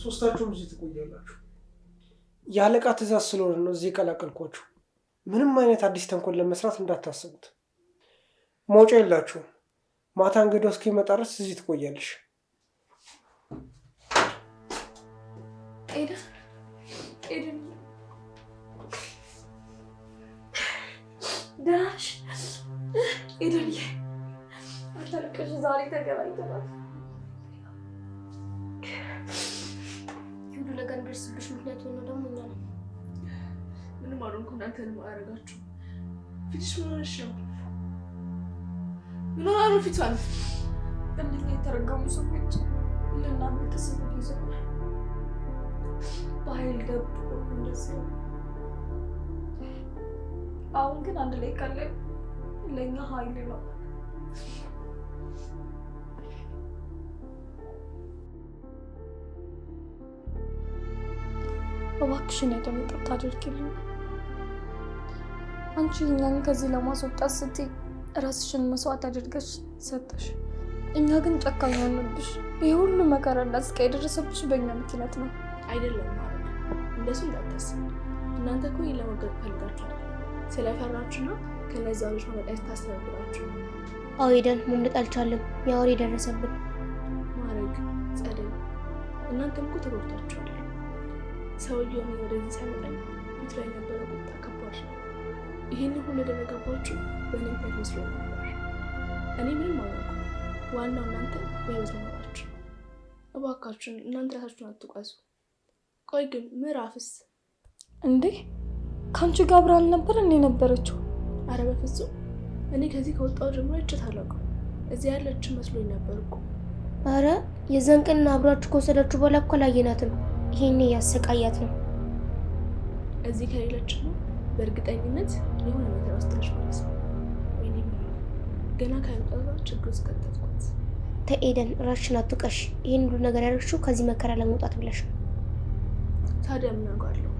B: ሶስታችሁም እዚህ ትቆያላችሁ። የአለቃ ትእዛዝ ስለሆነ ነው እዚህ የቀላቀልኳችሁ። ምንም አይነት አዲስ ተንኮል ለመስራት እንዳታስቡት። መውጫ የላችሁም። ማታ እንግዳው እስኪመጣ ድረስ እዚህ ትቆያለሽ።
C: ኤደን ደህና ነሽ? ኤደንዬ አታልቅሽ። ዛሬ ተገናኝተናል።
D: ሁሉ ነገር እንደርስብሽ ምክንያት ሆኖ ደግሞ እኛ ነው።
A: ምንም አልሆንኩ። እናንተን ማያረጋችሁ ፊትሽ ምን ሆነሽ ነው? ምን ሆና ነው ፊቷን?
C: እነኛ የተረገሙ ሰዎች እና ቤተሰብ ይዘው በኃይል ገቡ። እንደዚህ አሁን ግን አንድ ላይ ካለ ለእኛ ኃይል ነው። እባክሽን ኤደን ይቅርታ አድርጊልኝ። አንቺ እኛን ከዚህ ለማስወጣት ስትይ ራስሽን መስዋዕት አድርገሽ ሰጠሽ። እኛ ግን ጨካኝ ሆንብሽ። ይህ ሁሉ መከራና ስቃይ የደረሰብሽ በእኛ ምክንያት ነው።
A: አይደለም ማለት እንደሱ እንዳታስብ። እናንተ እኮ ይሄን ለመገብ ፈልጋችኋል። ስለፈራችሁና ከነዛ ልጅ መመጣት ታስተባብራችሁ።
D: አዎ ኤደን መምለጥ አልቻለም። ያወሬ ደረሰብን።
A: ማረግ ጸደይ፣ እናንተም እኮ ተጎድታችኋል። ሰውየው ወደዚህ ሳይመጣኝ ፊት ላይ ነበረ ቁጣ ከባድ ነው። ይሄን ሁሉ ያደረገባችሁ በእኔ ምክንያት መስሎ ነበር። እኔ ምንም አላውቅም። ዋናው እናንተ በህይወት መኖራችሁ። እባካችሁን እናንተ ራሳችሁን አትቋዙ። ቆይ ግን ምዕራፍስ
C: እንዴ? ከአንቺ ጋር አብራ አልነበር እንዴ ነበረችው?
A: አረ በፍጹም። እኔ ከዚህ ከወጣሁ ጀምሮ አይቼት አላውቅም። እዚህ ያለችን መስሎኝ ነበር እኮ።
D: አረ የዛን ቀን አብራችሁ ከወሰዳችሁ በኋላ እኮ አላየናትም። ይሄኔ ያሰቃያት ነው።
A: እዚህ ከሌለች ነው በእርግጠኝነት የሆነ ነገር ውስጥ ነሽ ማለት ነው። ወይኔ ገና ከመጣቷ ችግር ውስጥ ከተትኳት።
D: ተኤደን ራስሽን አትውቀሽ። ይህን ሁሉ ነገር ያደረግሽው ከዚህ መከራ ለመውጣት ብለሽ ነው።
A: ታዲያ ምን አውቃለሁ?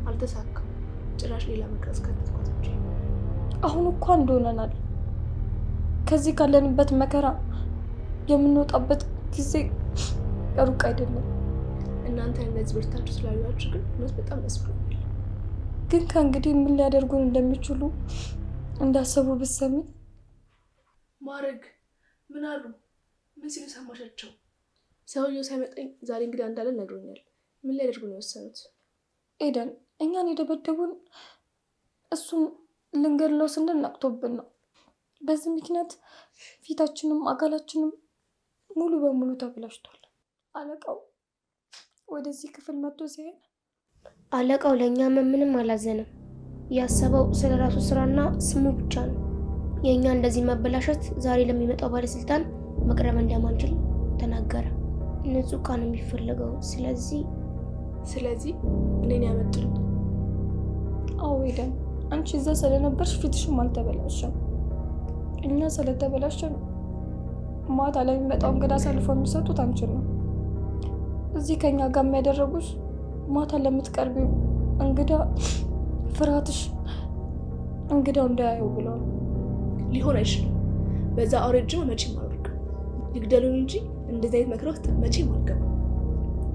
A: አልተሳካም። ጭራሽ ሌላ መቅረጽ ከተትኳት እንጂ።
C: አሁን እኮ አንድ ሆነናል። ከዚህ ካለንበት መከራ የምንወጣበት ጊዜ ሩቅ አይደለም።
A: እናንተ እንደዚህ ብርታችሁ ስላያችሁ ግን እውነት በጣም ደስ ብሎኛል።
C: ግን ከእንግዲህ ምን ሊያደርጉን እንደሚችሉ እንዳሰቡ ብትሰሚ።
A: ማረግ ምን አሉ? ምን ሲሉ ሰማሻቸው? ሰውየው ሳይመጣኝ ዛሬ እንግዲህ እንዳለን ነግሮኛል። ምን ሊያደርጉ ነው የወሰኑት?
C: ኤደን፣ እኛን የደበደቡን እሱን ልንገድለው ስንል ነቅቶብን ነው። በዚህ ምክንያት ፊታችንም አካላችንም ሙሉ በሙሉ ተበላሽቷል። አለቃው ወደዚህ ክፍል መጥቶ ሲሄድ
D: አለቃው ለእኛ ምንም አላዘንም። ያሰበው ስለ ራሱ ስራና ስሙ ብቻ ነው። የእኛ እንደዚህ መበላሸት ዛሬ ለሚመጣው ባለስልጣን መቅረብ እንደማንችል ተናገረ። ንጹህ ዕቃ ነው የሚፈለገው። ስለዚህ
A: እኔን ያመጡኝ።
C: አዎ ኤደን፣ አንቺ እዛ ስለነበርሽ ፊትሽም አልተበላሸም። እኛ ስለተበላሸን ማታ ላይ የሚመጣው እንግዳ አሳልፈው የሚሰጡት አንቺን ነው። እዚህ ከኛ ጋር የሚያደረጉሽ ማታ ለምትቀርቢው እንግዳ ፍርሃትሽ እንግዳው እንዳያየው ብለው ነው።
A: ሊሆን አይችልም። በዛ አውሬ እጅም መቼም አልወድቅም። ይግደሉን እንጂ እንደዚህ አይነት መከራ ውስጥ መቼም አልገባም።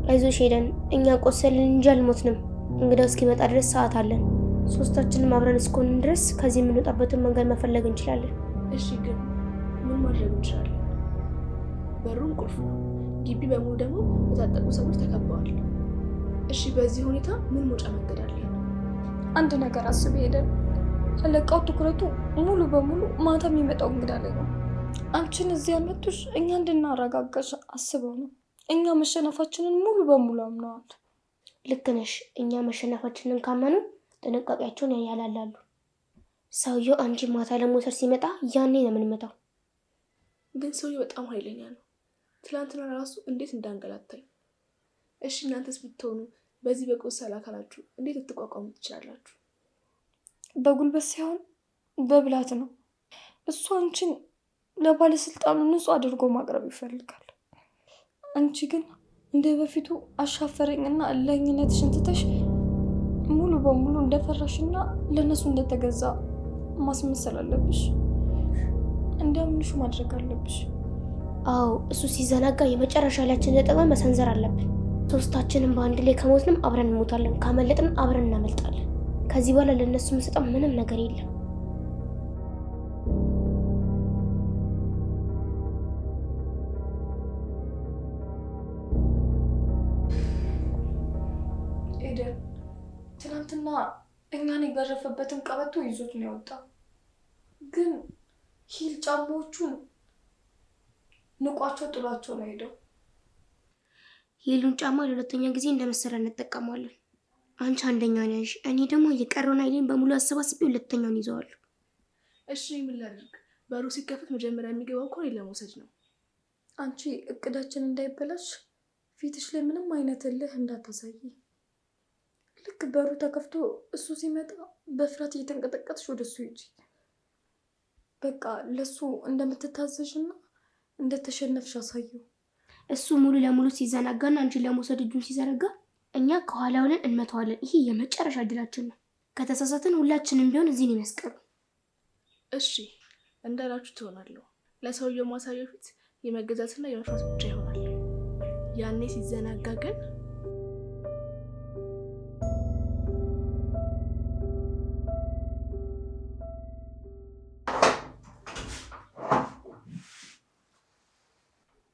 D: አይዞሽ ሄደን፣ እኛ ቆሰልን እንጂ አልሞትንም። እንግዳው እስኪመጣ ድረስ ሰዓት አለን። ሶስታችንም አብረን እስኮንን ድረስ ከዚህ የምንወጣበትን መንገድ መፈለግ እንችላለን።
A: እሺ፣ ግን ምን ማድረግ እንችላለን? በሩን ቁልፍ ነው። ግቢ በሙሉ ደግሞ በታጠቁ ሰዎች ተከበዋል። እሺ፣ በዚህ ሁኔታ ምን መውጫ መንገድ አለ?
C: አንድ ነገር አስብ ሄደን፣ አለቃው ትኩረቱ ሙሉ በሙሉ ማታ የሚመጣው እንግዳ ላይ ነው። አንቺን እዚህ ያመጡሽ እኛ እንድናረጋጋሽ አስበው ነው። እኛ መሸነፋችንን ሙሉ በሙሉ አምነዋል።
D: ልክ ነሽ። እኛ መሸነፋችንን ካመኑ ጥንቃቄያቸውን ያላላሉ። ሰውየው አንቺ ማታ ለመውሰድ ሲመጣ ያኔ ነው የምንመጣው።
A: ግን ሰውየው በጣም ኃይለኛ ነው። ትላንትና ራሱ እንዴት እንዳንገላታኝ። እሺ፣ እናንተስ ብትሆኑ በዚህ በቆሰለ አካላችሁ እንዴት ልትቋቋሙ ትችላላችሁ?
C: በጉልበት ሳይሆን በብላት ነው። እሱ አንቺን ለባለስልጣኑ ንጹህ አድርጎ ማቅረብ ይፈልጋል። አንቺ ግን እንደ በፊቱ አሻፈረኝና እልህኝነትሽን ትተሽ ሙሉ በሙሉ እንደፈራሽና ለነሱ እንደተገዛ ማስመሰል አለብሽ። እንዲያምንሹ ማድረግ አለብሽ።
D: አዎ፣ እሱ ሲዘናጋ የመጨረሻ ላችን ነጥበን መሰንዘር አለብን። ሶስታችንም በአንድ ላይ ከሞትንም አብረን እንሞታለን፣ ካመለጥን አብረን እናመልጣለን። ከዚህ በኋላ ለእነሱ የምሰጠው ምንም ነገር የለም።
C: ኤደን፣ ትናንትና እኛን የገረፈበትን ቀበቶ ይዞት ነው የወጣው። ግን ሂል ጫማዎቹን ንቋቸው ጥሏቸው ነው ሄደው።
D: ሂሉን ጫማ ለሁለተኛ ጊዜ እንደ መሰሪያ እንጠቀማለን። አንቺ አንደኛውን ያዥ፣ እኔ ደግሞ የቀረውን ኃይሌን በሙሉ አሰባስቤ ሁለተኛውን ይዘዋለሁ።
A: እሺ፣ ምን ላድርግ? በሩ ሲከፈት መጀመሪያ የሚገባው እኮ እኔን ለመውሰድ ነው።
C: አንቺ እቅዳችን እንዳይበላሽ ፊትሽ ላይ ምንም አይነት እልህ እንዳታሳይ። ልክ በሩ ተከፍቶ እሱ ሲመጣ በፍርሃት እየተንቀጠቀጥሽ ወደ እሱ ሂጂ። በቃ ለሱ እንደምትታዘዥና እንደተሸነፍሽ አሳየው።
D: እሱ ሙሉ ለሙሉ ሲዘናጋና አንቺን ለመውሰድ እጁን ሲዘረጋ እኛ ከኋላ ሆነን እንመታዋለን። ይሄ የመጨረሻ እድላችን ነው። ከተሳሳትን ሁላችንም ቢሆን እዚህ ነው የሚያስቀሩ።
A: እሺ፣ እንዳላችሁ ትሆናለሁ። ለሰውየው ማሳየው ፊት የመገዛትና የመፍራት ብቻ ይሆናል። ያኔ ሲዘናጋ ግን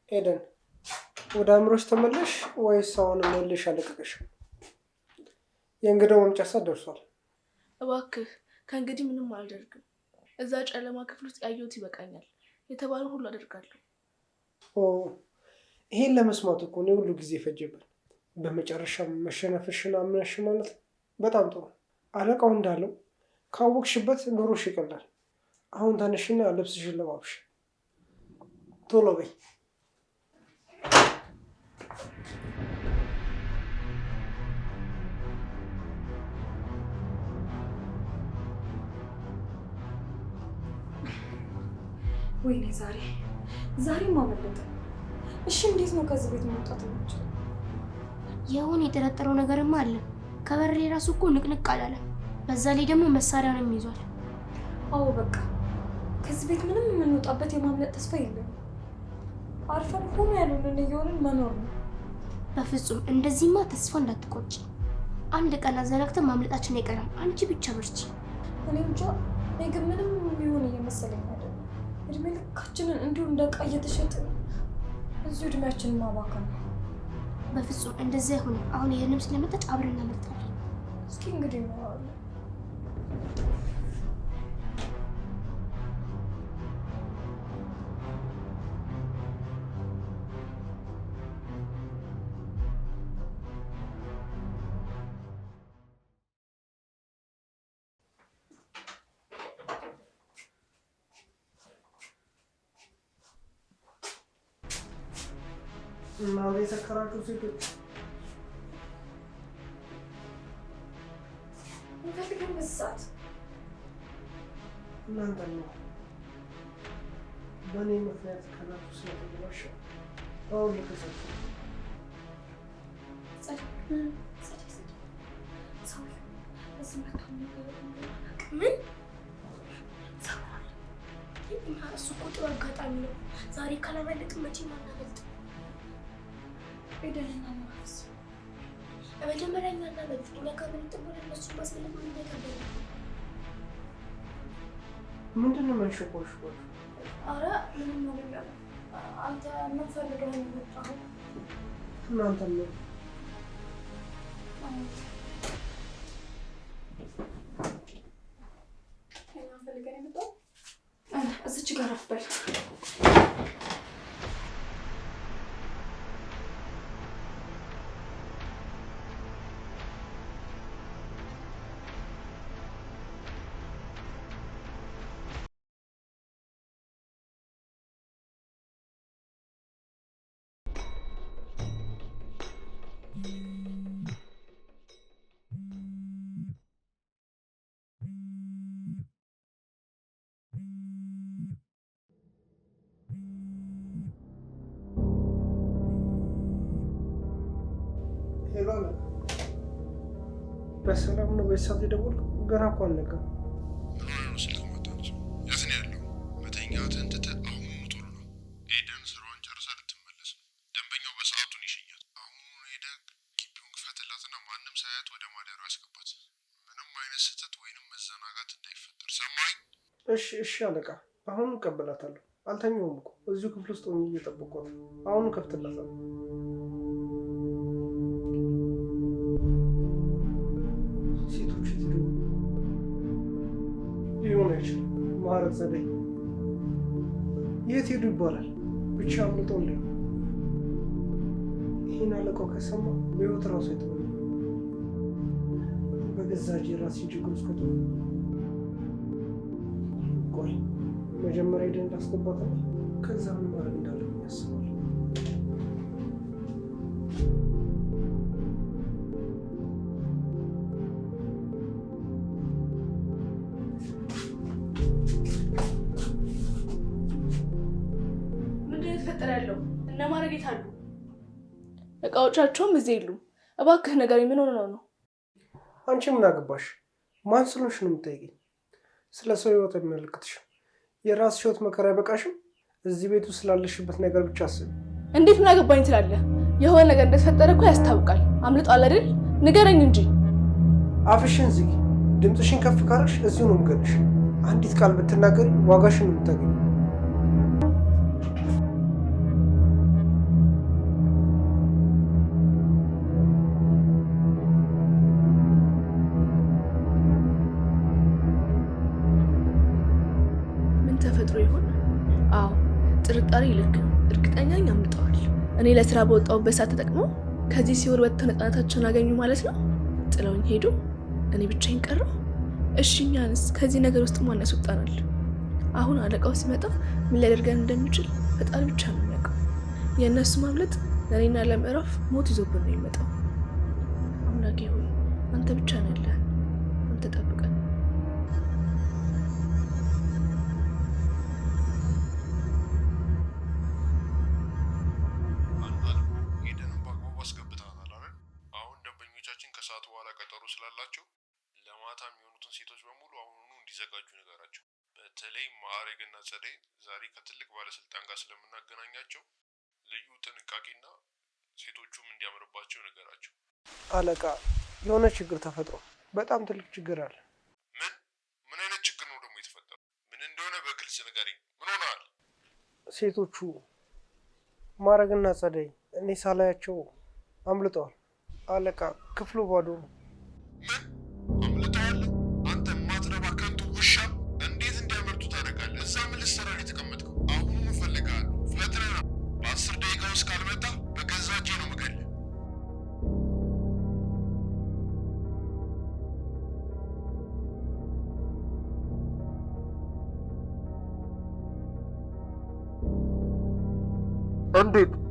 B: ኤደን፣ ወደ አእምሮሽ ተመለሽ ወይስ አሁን መልሽ አለቀቀሽ? የእንግዳው መምጫ ሰዓት ደርሷል።
A: እባክህ ከእንግዲህ ምንም አላደርግም። እዛ ጨለማ ክፍል ውስጥ ያየሁት ይበቃኛል። የተባለውን ሁሉ አደርጋለሁ።
B: ይሄን ለመስማት እኮ እኔ ሁሉ ጊዜ ፈጀብን። በመጨረሻ መሸነፍሽን አምነሽ ማለት በጣም ጥሩ። አለቃው እንዳለው ካወቅሽበት ኑሮሽ ይቀላል። አሁን ተነሽና ልብስሽን ለባብሽ። ቶሎ በይ።
C: ወይኔ ዛሬ ማመለጠ። እሺ፣ እንዴት ነው ከዚህ ቤት መውጣት የምችለው?
D: የሆነ የጠረጠረው ነገርም አለ። ከበሬ ራሱ እኮ ንቅንቅ አላለም። በዛ ላይ ደግሞ መሳሪያውንም ይዟል።
C: አዎ በቃ ከዚህ ቤት ምንም የምንወጣበት የማምለጥ ተስፋ የለም። አርፈን ሆኖ ያሉንን እየሆንን መኖር ነው።
D: በፍጹም እንደዚህማ ተስፋ እንዳትቆርጪ። አንድ ቀን አዘናግተን ማምለጣችን አይቀርም። አንቺ ብቻ በርቺ።
C: እኔ እንጃ፣ እኔ ግን ምንም የሚሆን እየመሰለኝ አይደለም። እድሜ ልካችንን እንዲሁ እንደ ዕቃ እየተሸጥን እዚሁ እድሜያችንን ማባከን ነው።
D: በፍጹም እንደዚያ አይሆንም። አሁን ይሄንም ስለመጣች አብረን እናመልጣለን።
C: እስኪ እንግዲህ ነው
B: እና የሰከራችሁ ሴቶች
C: እንፈልግን በዛት
B: እናንተ ነው በእኔ ምክንያት ከናቱ ስለተበላሸ አሁን ልከሰቱ
D: ምን ሰማል? እና እሱ እኮ ጥሩ አጋጣሚ ነው። ዛሬ ካላመለጥ መቼም አናመልጥም።
C: ኤደንና ማርስ
D: በመጀመሪያ እኛ እናመልጥ። እኛ ካመለጥን በኋላ እነሱን ማስመለጥ ምን እንደከበደ።
B: ምንድን ነው መንሸቆሽቆሽ?
C: አረ ምንም ነገር አንተ ምን ፈልገህ ነው የመጣኸው?
B: እናንተ ነው
C: ፈልገህ ነው የመጣኸው? እዚች ጋር አፍበል።
B: ሄሎ በሰላም ነው? በሰዓት የደወልኩ ገና እኮ አልነቃም።
E: ስልክ ማታነሱ የት ነው ያለው? መተኛትህን ትተህ አሁኑኑ ቶሎ ነው። ኤደን ስራዋን ጨርሳ ልትመለስ ነው። ደንበኛው በሰዓቱን ይሸኛል። አሁኑኑ ሄደህ ግቢውን ክፈትላትና ማንም ሳያት ወደ ማደሪያው ያስገባት። ምንም አይነት ስህተት ወይንም መዘናጋት እንዳይፈጠር ሰማኝ?
B: እሺ አለቃ፣ አሁን እቀበላታለሁ። አልተኛውም እኮ እዚሁ ክፍል ውስጥ ሆኜ እየጠበቅኳት ነው። አሁን እከፍትላታለሁ። ሴቶች ሊሆን አይችልም። ማዕረግ ዘደኝ የት ሄዱ ይባላል። ብቻ አምልጠው እንደ ይህን አለቃው ከሰማ በህይወት ራሱ አይተው በገዛ እጄ ራሴን ችግር ውስጥ ከተው። ቆይ መጀመሪያ ሄደን እንዳስገባት ከዛ ምን ማድረግ እንዳለብኝ ያስባል።
A: ማረግ የታሉ? እቃዎቻቸውም እዚህ የሉም። እባክህ ነገር ምን ሆነ ነው?
B: አንቺ ምን አገባሽ? ማን ስለሆንሽ ነው የምትጠይቂኝ? ስለ ሰው ህይወት የሚመለከትሽ የራስሽ ህይወት መከራ አይበቃሽም? እዚህ ቤቱ ስላለሽበት ነገር ብቻ አስቢ።
A: እንዴት ምን አገባኝ ትላለህ? የሆነ ነገር እንደተፈጠረ እኮ ያስታውቃል። አምልጧል አይደል? ንገረኝ እንጂ።
B: አፍሽን ዝጊ። ድምፅሽን ከፍ ካረሽ እዚሁ ነው የምገልሽ። አንዲት ቃል ብትናገሪ ዋጋሽን ነው የምታገኝ።
A: ተፈጥሮ ይሆን? አዎ ጥርጣሬ ልክ ነው። እርግጠኛ ነኝ አምልጠዋል። እኔ ለስራ በወጣሁበት ሰዓት ተጠቅመው ከዚህ ሲወር ወጥተው ነፃነታቸውን አገኙ ማለት ነው። ጥለውኝ ሄዱ፣ እኔ ብቻዬን ቀረሁ። እሺ እኛንስ ከዚህ ነገር ውስጥ ማን ያስወጣናል? አሁን አለቃው ሲመጣ ምን ሊያደርገን እንደሚችል ፈጣሪ ብቻ ነው የሚያውቀው። የእነሱ ማምለጥ ለእኔና ለምዕራፍ ሞት ይዞብን ነው የሚመጣው። አምላኬ ሆይ አንተ ብቻ ነው ያለህ፣ አንተ ጠብቀን።
E: ማታ የሚሆኑትን ሴቶች በሙሉ አሁኑኑ እንዲዘጋጁ ነገራቸው። በተለይ ማዕረግና ጸደይ ዛሬ ከትልቅ ባለስልጣን ጋር ስለምናገናኛቸው ልዩ ጥንቃቄና ሴቶቹም እንዲያምርባቸው ነገራቸው።
B: አለቃ የሆነ ችግር ተፈጥሮ በጣም ትልቅ ችግር አለ።
E: ምን አይነት ችግር ነው ደግሞ የተፈጠረው? ምን እንደሆነ በግልጽ ንገረኝ። ምን ሆነዋል?
B: ሴቶቹ ማዕረግና ጸደይ እኔ ሳላያቸው አምልጠዋል። አለቃ ክፍሉ ባዶ ነው።
E: ምን አምልጠዋል? አንተ ማትረባ ከንቱ ውሻ! እንዴት እንዲያመልጡ ታደርጋለህ? እዛ ምን ልትሰራ ነው የተቀመጥከው? አሁኑኑ እፈልግሃለሁ። ፈጥነህ ነው። በ10 ደቂቃ ውስጥ ካልመጣ በገዛ እጄ ነው የምገልህ።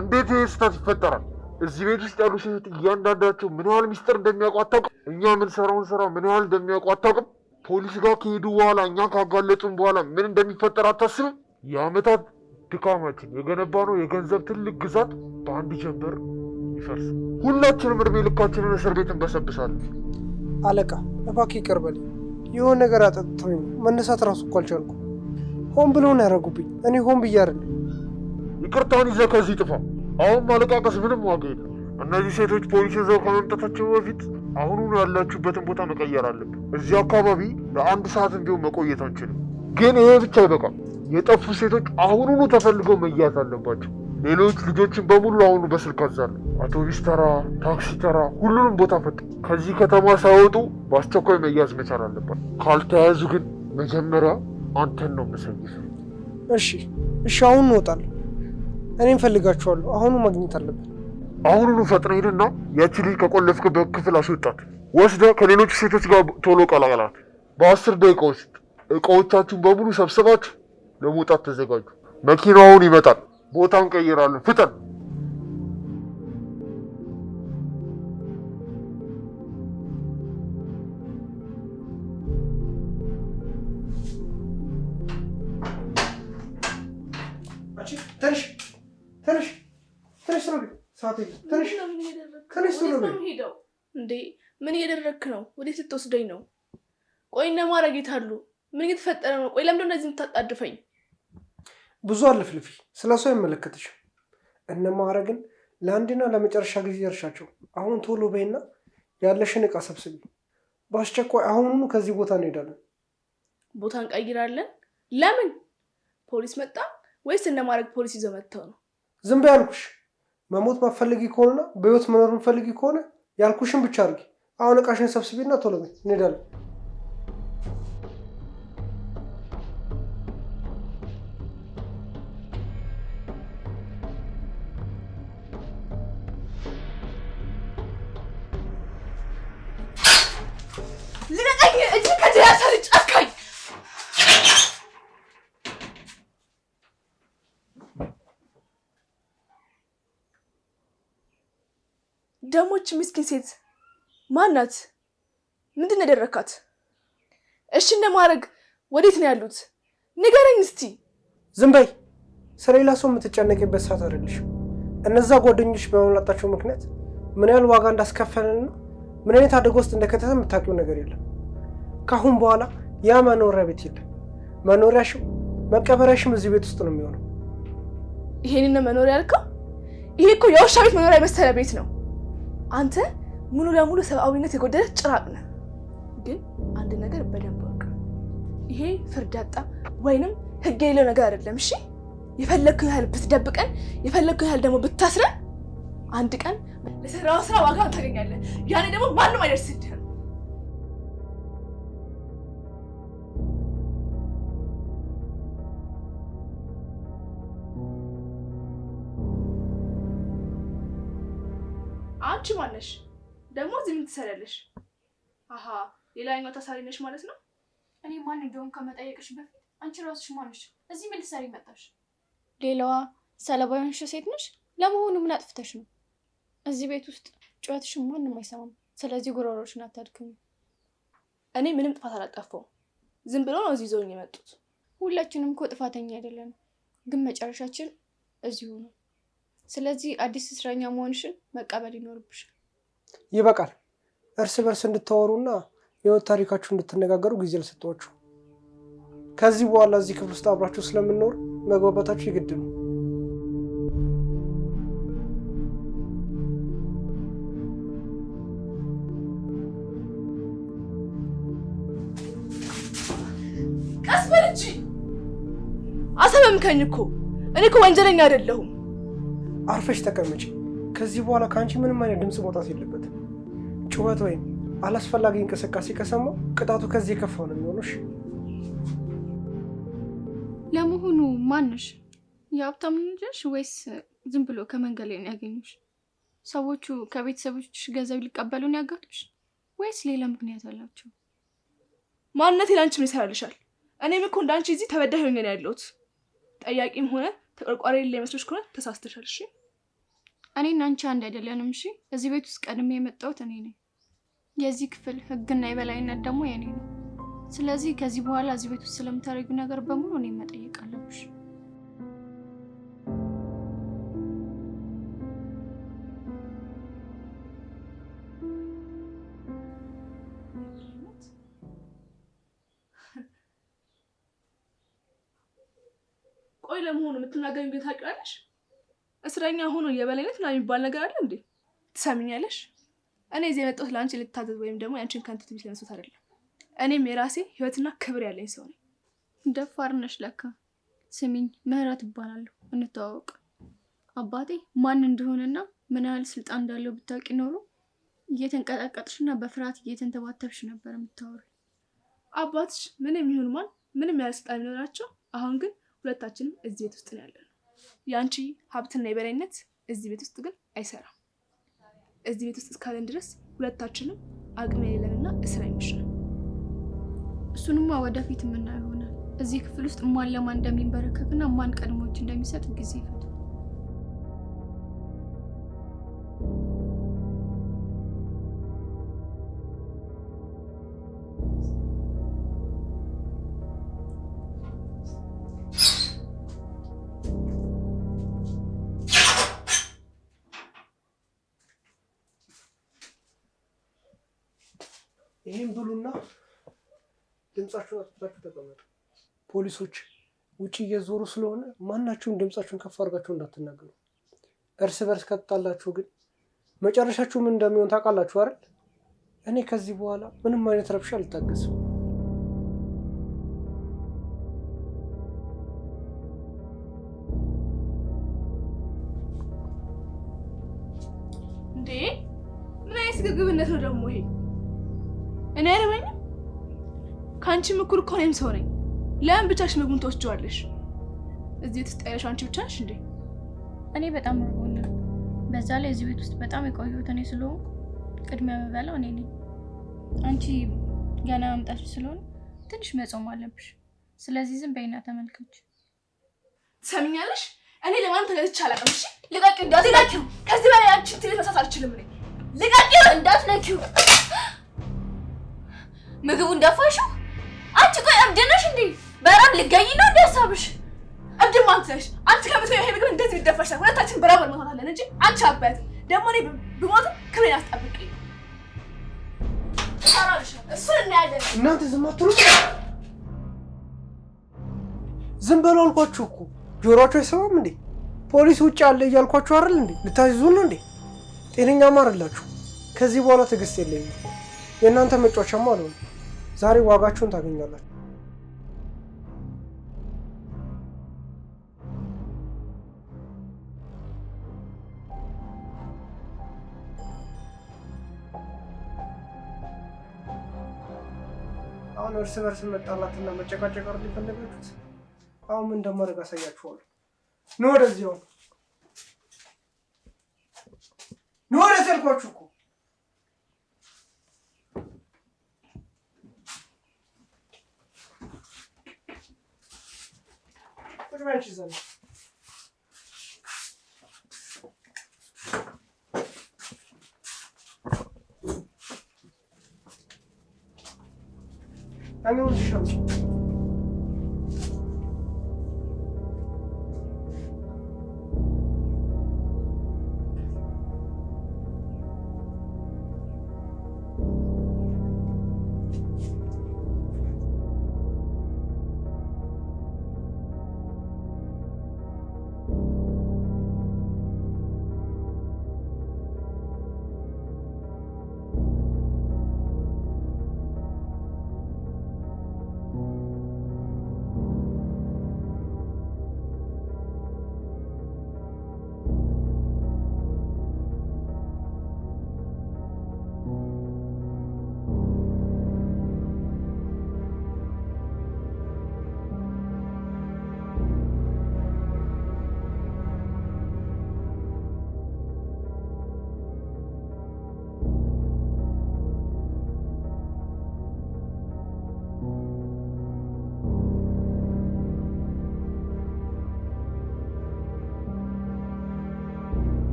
E: እንዴት ይህ ስህተት ይፈጠራል? እዚህ ቤት ውስጥ ያሉ ሴቶች እያንዳንዳቸው ምን ያህል ሚስጥር እንደሚያውቁ አታውቅም? እኛ የምንሰራውን ስራ ምን ያህል እንደሚያውቁ አታውቅም? ፖሊስ ጋር ከሄዱ በኋላ እኛ ካጋለጡን በኋላ ምን እንደሚፈጠር አታስብም? የአመታት ድካማችን የገነባነው የገንዘብ ትልቅ ግዛት በአንድ ጀንበር ይፈርስ። ሁላችንም እድሜ ልካችንን እስር ቤት እንበሰብሳለን።
B: አለቃ እባክህ ይቅር በለኝ። የሆነ ነገር አጠጥቶኝ ነው። መነሳት ራሱ እኮ አልቻልኩም። ሆን ብለው ነው ያደረጉብኝ። እኔ ሆን ብዬ አይደለም።
E: ይቅርታን ይዘህ ከዚህ ጥፋ። አሁን ማለቃቀስ ምንም ዋጋ የለም። እነዚህ ሴቶች ፖሊስ ይዘው ከመምጣታቸው በፊት አሁኑኑ ያላችሁበትን ቦታ መቀየር አለብን። እዚህ አካባቢ ለ1 ሰዓት ቢሆን መቆየት አንችልም። ግን ይሄ ብቻ አይበቃም። የጠፉ ሴቶች አሁኑኑ ተፈልገው መያዝ አለባቸው። ሌሎች ልጆችን በሙሉ አሁኑ በስልክ አዛለሁ። አውቶቡስ ተራ፣ ታክሲ ተራ፣ ሁሉንም ቦታ ፈጥ። ከዚህ ከተማ ሳይወጡ በአስቸኳይ መያዝ መቻል አለባት። ካልተያዙ ግን መጀመሪያ አንተን ነው የምሰይፍ።
B: እሺ አሁን እንወጣለን። እኔም ፈልጋችኋለሁ። አሁኑ ማግኘት አለብን።
E: አሁኑኑ ፈጥነህ ሄድና ያቺ ልጅ ከቆለፍክበት ክፍል አስወጣት። ወስደህ ከሌሎች ሴቶች ጋር ቶሎ ቀላቀላት። በ10 ደቂቃ ውስጥ እቃዎቻችሁን በሙሉ ሰብስባችሁ ለመውጣት ተዘጋጁ። መኪናውን ይመጣል። ቦታ እንቀይራለን። ፍጠን።
A: እንዴ ምን እየደረግክ ነው? ወዴት ልትወስደኝ ነው? ቆይ እነ ማዕረግ የት አሉ? ምን እየተፈጠረ ነው? ቆይ ለምንድነው እንደዚህ የምታጣድፈኝ?
B: ብዙ አለፍልፊ፣ ስለሱ አይመለከትሽም። እነ ማዕረግን ለአንድና ለመጨረሻ ጊዜ እርሻቸው። አሁን ቶሎ በይና ያለሽን እቃ ሰብስቢ። በአስቸኳይ አሁኑኑ ከዚህ ቦታ እንሄዳለን።
A: ቦታ እንቀይራለን? ለምን? ፖሊስ መጣ ወይስ እነ ማዕረግ ፖሊስ ይዘው መጥተው ነው?
B: ዝም በይ አልኩሽ። መሞት ማፈልጊ ከሆነና በህይወት መኖር ማፈልጊ ከሆነ ያልኩሽን ብቻ አድርጊ። አሁን እቃሽን ሰብስቢና ቶሎ በይ እንሄዳለን።
A: ልቀቀኝ! እጅ ከዚያ ያሳል ጨካኝ! ደሞች ምስኪን ሴት ማናት? ምንድን ነው ያደረካት? እሺ እነ ማዕረግ ወዴት ነው ያሉት? ንገረኝ እስቲ።
B: ዝም በይ። ስለሌላ ሰው የምትጨነቂበት ሰዓት አይደለሽም። እነዛ ጓደኞች በመምጣታቸው ምክንያት ምን ያህል ዋጋ እንዳስከፈለንና ምን አይነት አደጋ ውስጥ እንደከተተ የምታውቂው ነገር የለም። ካሁን በኋላ ያ መኖሪያ ቤት የለም። መኖሪያሽም መቀበሪያሽም እዚህ ቤት ውስጥ ነው የሚሆነው።
A: ይሄንን መኖሪያ ያልከው? ይሄ እኮ የውሻ ቤት መኖሪያ የመሰለ ቤት ነው። አንተ ሙሉ ለሙሉ ሰብአዊነት የጎደለ ጭራቅ ነህ። ግን አንድ ነገር በደንብ ወቅ፣ ይሄ ፍርድ ያጣ ወይንም ህግ የሌለው ነገር አይደለም። እሺ የፈለግከው ያህል ብትደብቀን፣ የፈለግከው ያህል ደግሞ ብታስረን፣ አንድ ቀን ለሰራው ስራ ዋጋ ታገኛለህ። ያኔ ደግሞ ማንም አይደርስልህም። አንቺ ማነሽ ደግሞ? እዚህ ምን ትሰሪያለሽ? አሃ ሌላኛው ታሳሪ ነሽ ማለት ነው።
C: እኔ ማን እንደሆነ ከመጠየቅሽ በፊት አንቺ ራስሽ ማነሽ? እዚህ ምን ልትሰሪ መጣሽ? ሌላዋ ሰለባ የሆንሽ ሴት ነሽ። ለመሆኑ ምን አጥፍተሽ ነው? እዚህ ቤት ውስጥ ጩኸትሽን ማንም አይሰማም። ስለዚህ ጉሮሮሽን አታድክሚ።
A: እኔ ምንም ጥፋት አላጠፋሁም። ዝም ብሎ ነው እዚህ ይዘውኝ የመጡት።
C: ሁላችንም እኮ ጥፋተኛ አይደለንም፣ ግን መጨረሻችን እዚሁ ነው። ስለዚህ አዲስ እስረኛ መሆንሽን መቀበል ይኖርብሻል።
B: ይበቃል። እርስ በርስ እንድታወሩና የህይወት ታሪካችሁ እንድትነጋገሩ ጊዜ አልሰጠኋችሁ። ከዚህ በኋላ እዚህ ክፍል ውስጥ አብራችሁ ስለምንኖር መግባባታችሁ የግድ ነው።
A: ቀስ በል እንጂ አሰበምከኝ እኮ። እኔ እኮ ወንጀለኛ አይደለሁም።
B: አርፈሽ ተቀመጪ። ከዚህ በኋላ ከአንቺ ምንም አይነት ድምፅ መውጣት የለበትም። ጩኸት ወይም አላስፈላጊ እንቅስቃሴ ከሰማው ቅጣቱ ከዚህ የከፋው ነው የሚሆነው።
C: ለመሆኑ ማንሽ? የሀብታም ልጅሽ ወይስ ዝም ብሎ ከመንገድ ላይ ነው ያገኙሽ? ሰዎቹ ከቤተሰቦችሽ ገንዘብ ሊቀበሉን ያጋቱሽ ወይስ ሌላ ምክንያት አላቸው?
A: ማንነቴ ለአንቺ ምን ይሰራልሻል? እኔም እኮ እንዳንቺ እዚህ ተበዳይ ሆኜ ነው ያለሁት። ጠያቂም ሆነ ተቆርቋሪ ላይ መስሎሽ ከሆነ ተሳስተሻል። እሺ
C: እኔና አንቺ አንድ አይደለንም። እሺ እዚህ ቤት ውስጥ ቀድሜ የመጣሁት እኔ ነኝ። የዚህ ክፍል ህግና የበላይነት ደግሞ የኔ ነው። ስለዚህ ከዚህ በኋላ እዚህ ቤት ውስጥ ስለምታደርጊው ነገር በሙሉ እኔ መጠየቅ አለብሽ።
A: ቆይ ለመሆኑ የምትናገሪው ግን ታውቂዋለሽ? እስረኛ ሆኖ የበላይነት ምናምን የሚባል ነገር አለ እንዴ? ትሰሚኛለሽ? እኔ እዚህ የመጣሁት ለአንቺ ልታዘዝ ወይም ደግሞ ያንቺን ከንቱ ትቢት ለመስጠት አይደለም። እኔም የራሴ ህይወትና ክብር ያለኝ ሰው ነኝ።
C: ደፋር ነሽ ለካ። ስሚኝ፣ ምህረት እባላለሁ። እንተዋወቅ። አባቴ ማን እንደሆነና ምን ያህል ስልጣን እንዳለው ብታውቂ ኖሮ እየተንቀጠቀጥሽና በፍርሃት እየተንተባተብሽ ነበር የምታወሪ።
A: አባትሽ ምንም ይሁን ማን ምንም ያህል ስልጣን ቢኖራቸው፣ አሁን ግን ሁለታችንም እዚህ ቤት ውስጥ ነው ያለነው። ያንቺ ሀብትና የበላይነት እዚህ ቤት ውስጥ ግን አይሰራም። እዚህ ቤት ውስጥ እስካለን ድረስ ሁለታችንም አቅም የሌለንና እስረኞች ነን።
C: እሱንማ ወደፊት የምናየው ይሆናል። እዚህ ክፍል ውስጥ ማን ለማን እንደሚንበረከክና ማን ቀድሞች እንደሚሰጥ ጊዜ ይፈታል።
B: ይህም ብሉና ድምጻችሁን አጥፍታችሁ ተቀመጡ። ፖሊሶች ውጪ እየዞሩ ስለሆነ ማናችሁም ድምጻችሁን ከፍ አድርጋችሁ እንዳትናገሩ። እርስ በርስ ከተጣላችሁ ግን መጨረሻችሁ ምን እንደሚሆን ታውቃላችሁ አይደል? እኔ ከዚህ በኋላ ምንም አይነት ረብሻ አልታገስም።
A: እንዴ ምን አይነት ግብግብነት ነው ደግሞ ይሄ? እኔ አይረበኝም። ከአንቺም እኩል እኮ እኔም ሰው ነኝ። ለምን ብቻሽ ምግቡን ትወስጂዋለሽ? እዚህ ውስጥ ያለሽ አንቺ ብቻ ነሽ እንዴ?
C: እኔ በጣም ርቦኛል። በዛ ላይ እዚህ ቤት ውስጥ በጣም የቆየሁት እኔ ስለሆንኩ ቅድሚያ የምበላው እኔ ነኝ። አንቺ ገና መምጣትሽ ስለሆነ ትንሽ መጾም አለብሽ። ስለዚህ ዝም በይና ተመልከች።
A: ትሰሚኛለሽ? እኔ ለማንም ተገዝቼ አላውቅም። እሺ ልቀቂው፣ እንዳትነኪው። ከዚህ በላይ አንቺ ትልቅ መስራት አልችልም። እኔ ልቀቂው፣ እንዳትነኪው። ምግቡን ደፋሽው? አንቺ ቆይ እብድ ነሽ እንዴ? በራም ልገኝ ነው እንደ ሀሳብሽ? እብድማ አንቺ ነሽ። አንቺ ከምትበይው ይሄ ምግብ እንደዚህ ቢደፋሽ ሁለታችን በራም እንሞታለን እንጂ አንቺ አባት ደግሞ እኔ ብሞት ክብሬን አስጠብቂኝ። ታራሽ እሱን እናያለን።
B: እናንተ ዝም አትሉ? ዝም በሉ አልኳችሁ እኮ። ጆሮአችሁ አይሰማም እንዴ? ፖሊስ ውጭ አለ እያልኳችሁ አይደል እንዴ? ልታዝዙን ነው እንዴ? ጤነኛማ አይደላችሁ። ከዚህ በኋላ ትዕግስት የለኝም። የእናንተ መጫወቻማ አልሆነ። ዛሬ ዋጋችሁን ታገኛላችሁ። አሁን እርስ በርስ መጣላትና መጨቃጨቅ አይደል የፈለጋችሁት? አሁን ምን እንደማደርግ አሳያችኋለሁ። ኑ ወደዚህ ነው። ኑ ወደዚህ አልኳችሁ እኮ። ቁጭ በይ አንቺ እዛ ላይ። አሁን ሻም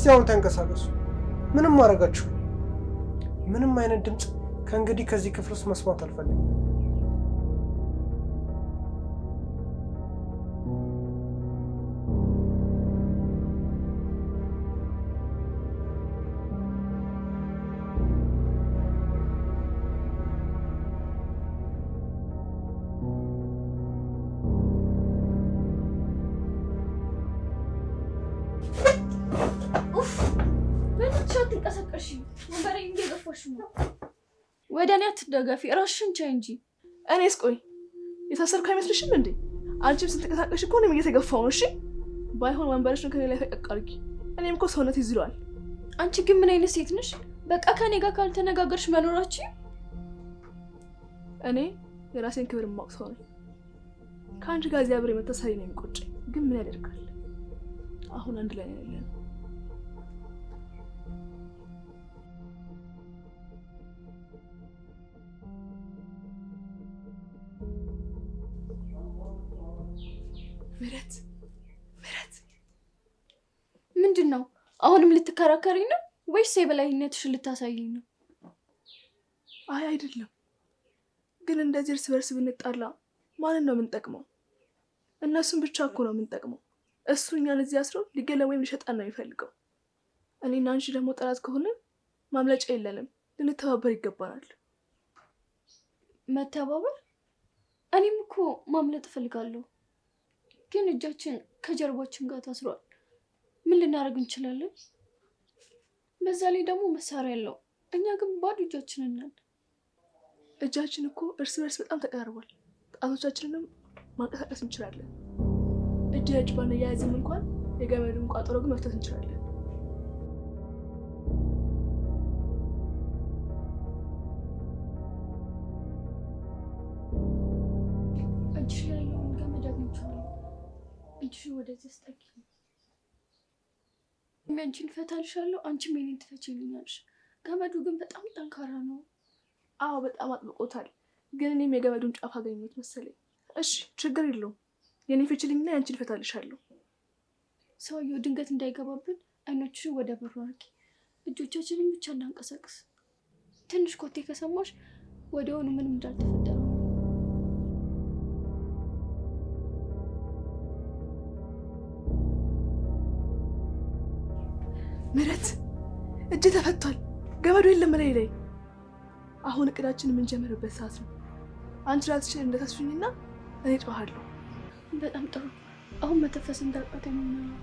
B: እስቲ አሁን ተንቀሳቀሱ። ምንም ማድረጋችሁ ምንም አይነት ድምፅ ከእንግዲህ ከዚህ ክፍል ውስጥ መስማት አልፈልግም።
C: ወደ እኔ አትደገፊ፣ እራስሽን ቻይ እንጂ።
A: እኔስ ቆይ የታሰርኩ አይመስልሽም እንዴ? አንቺም ስትንቀሳቀሽ እኮ እኔም እየተገፋሁ ነው። እሺ ባይሆን ወንበርሽን ከኔ ላይ ፈቀቅ አድርጊ። እኔም እኮ ሰውነት ይዝለዋል።
C: አንቺ ግን ምን አይነት ሴት ነሽ? በቃ ከኔ ጋር ካልተነጋገርሽ መኖራችሁ።
A: እኔ የራሴን ክብር የማውቅ ሰው ነኝ። ከአንቺ ጋር እዚያ አብሬ መታሰሪ ነው የሚቆጨኝ። ግን ምን ያደርጋል፣ አሁን አንድ ላይ ነው ያለነው። ምህረት
C: ምንድን ነው? አሁንም ልትከራከሪኝ ነው ወይስ የበላይነትሽን ልታሳይኝ ነው?
A: አይ አይደለም፣ ግን እንደዚህ እርስ በርስ ብንጣላ ማንን ነው የምንጠቅመው? እነሱን ብቻ እኮ ነው የምንጠቅመው። እሱ እኛን እዚህ አስሮ ሊገለን ወይም ሊሸጣን ነው የሚፈልገው። እኔና አንቺ ደግሞ ጠላት ከሆነ ማምለጫ የለንም፣ ልንተባበር ይገባናል።
C: መተባበር? እኔም እኮ ማምለጥ እፈልጋለሁ፣ ግን እጃችን ከጀርባችን ጋር ታስሯል። ምን ልናደርግ እንችላለን? በዛ ላይ ደግሞ መሳሪያ ያለው፣ እኛ ግን ባዶ እጃችንን ነን።
A: እጃችን እኮ እርስ በርስ በጣም ተቀራርቧል። ጣቶቻችንንም ማንቀሳቀስ እንችላለን። እጅ ለእጅ ባንያያዝም እንኳን የገመዱን ቋጠሮ ግን መፍታት እንችላለን።
C: እጅሽ ላይ ያለውን ገመድ አግኝቼዋለሁ። እጅሽ ወደዚህ ስጠቂ። አንቺን ፈታልሻለሁ፣ አንቺም የኔን ትፈቺልኛለሽ። ገመዱ ግን በጣም ጠንካራ ነው።
A: አዎ በጣም አጥብቆታል። ግን እኔም የገመዱን ጫፍ አገኘሁት መሰለኝ። እሺ ችግር የለውም። የኔ ፍችልኝና ያንቺን ፈታልሻለሁ።
C: ሰውየው ድንገት እንዳይገባብን አይኖችሽን ወደ በሩ አድርጊ። እጆቻችንን ብቻ እናንቀሳቅስ። ትንሽ ኮቴ ከሰማሽ ወዲያውኑ ምንም እንዳልተፈጠረ።
A: ምህረት እጅ ተፈቷል። ገመዱ የለም ላይ ላይ። አሁን እቅዳችን የምንጀምርበት ሰዓት ነው። አንቺ ራስሽን እንደታስሽኝና እኔ ጮሃለሁ።
C: በጣም ጥሩ። አሁን መተንፈስ እንዳቃተኝ ነው።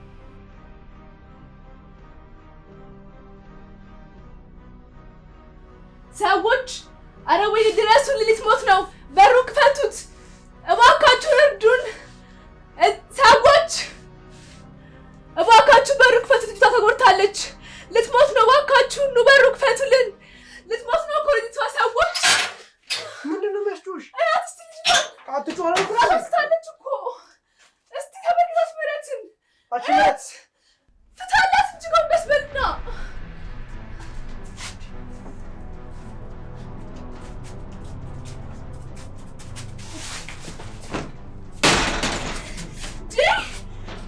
A: ሰዎች አረ ወይ ድረሱ፣ ልትሞት ነው። በሩ ክፈቱት እባካችሁ፣ እርዱን። ሰዎች እባካችሁ በሩ ክፈቱት፣ ልጅቷ ተጎድታለች። ልትሞት ነው። እባካችሁ ኑ በሩ ክፈቱልን። ልትሞት ነው እኮ ልጅቷ። ሰዎች
B: ምንድን ነው የሚያስጮሽ?
A: አትጮህ ታለች እኮ። እስቲ ተመልከታት ምህረትን።
B: አችነት
A: ፍታላት እንጂ ጎንበስ በልና።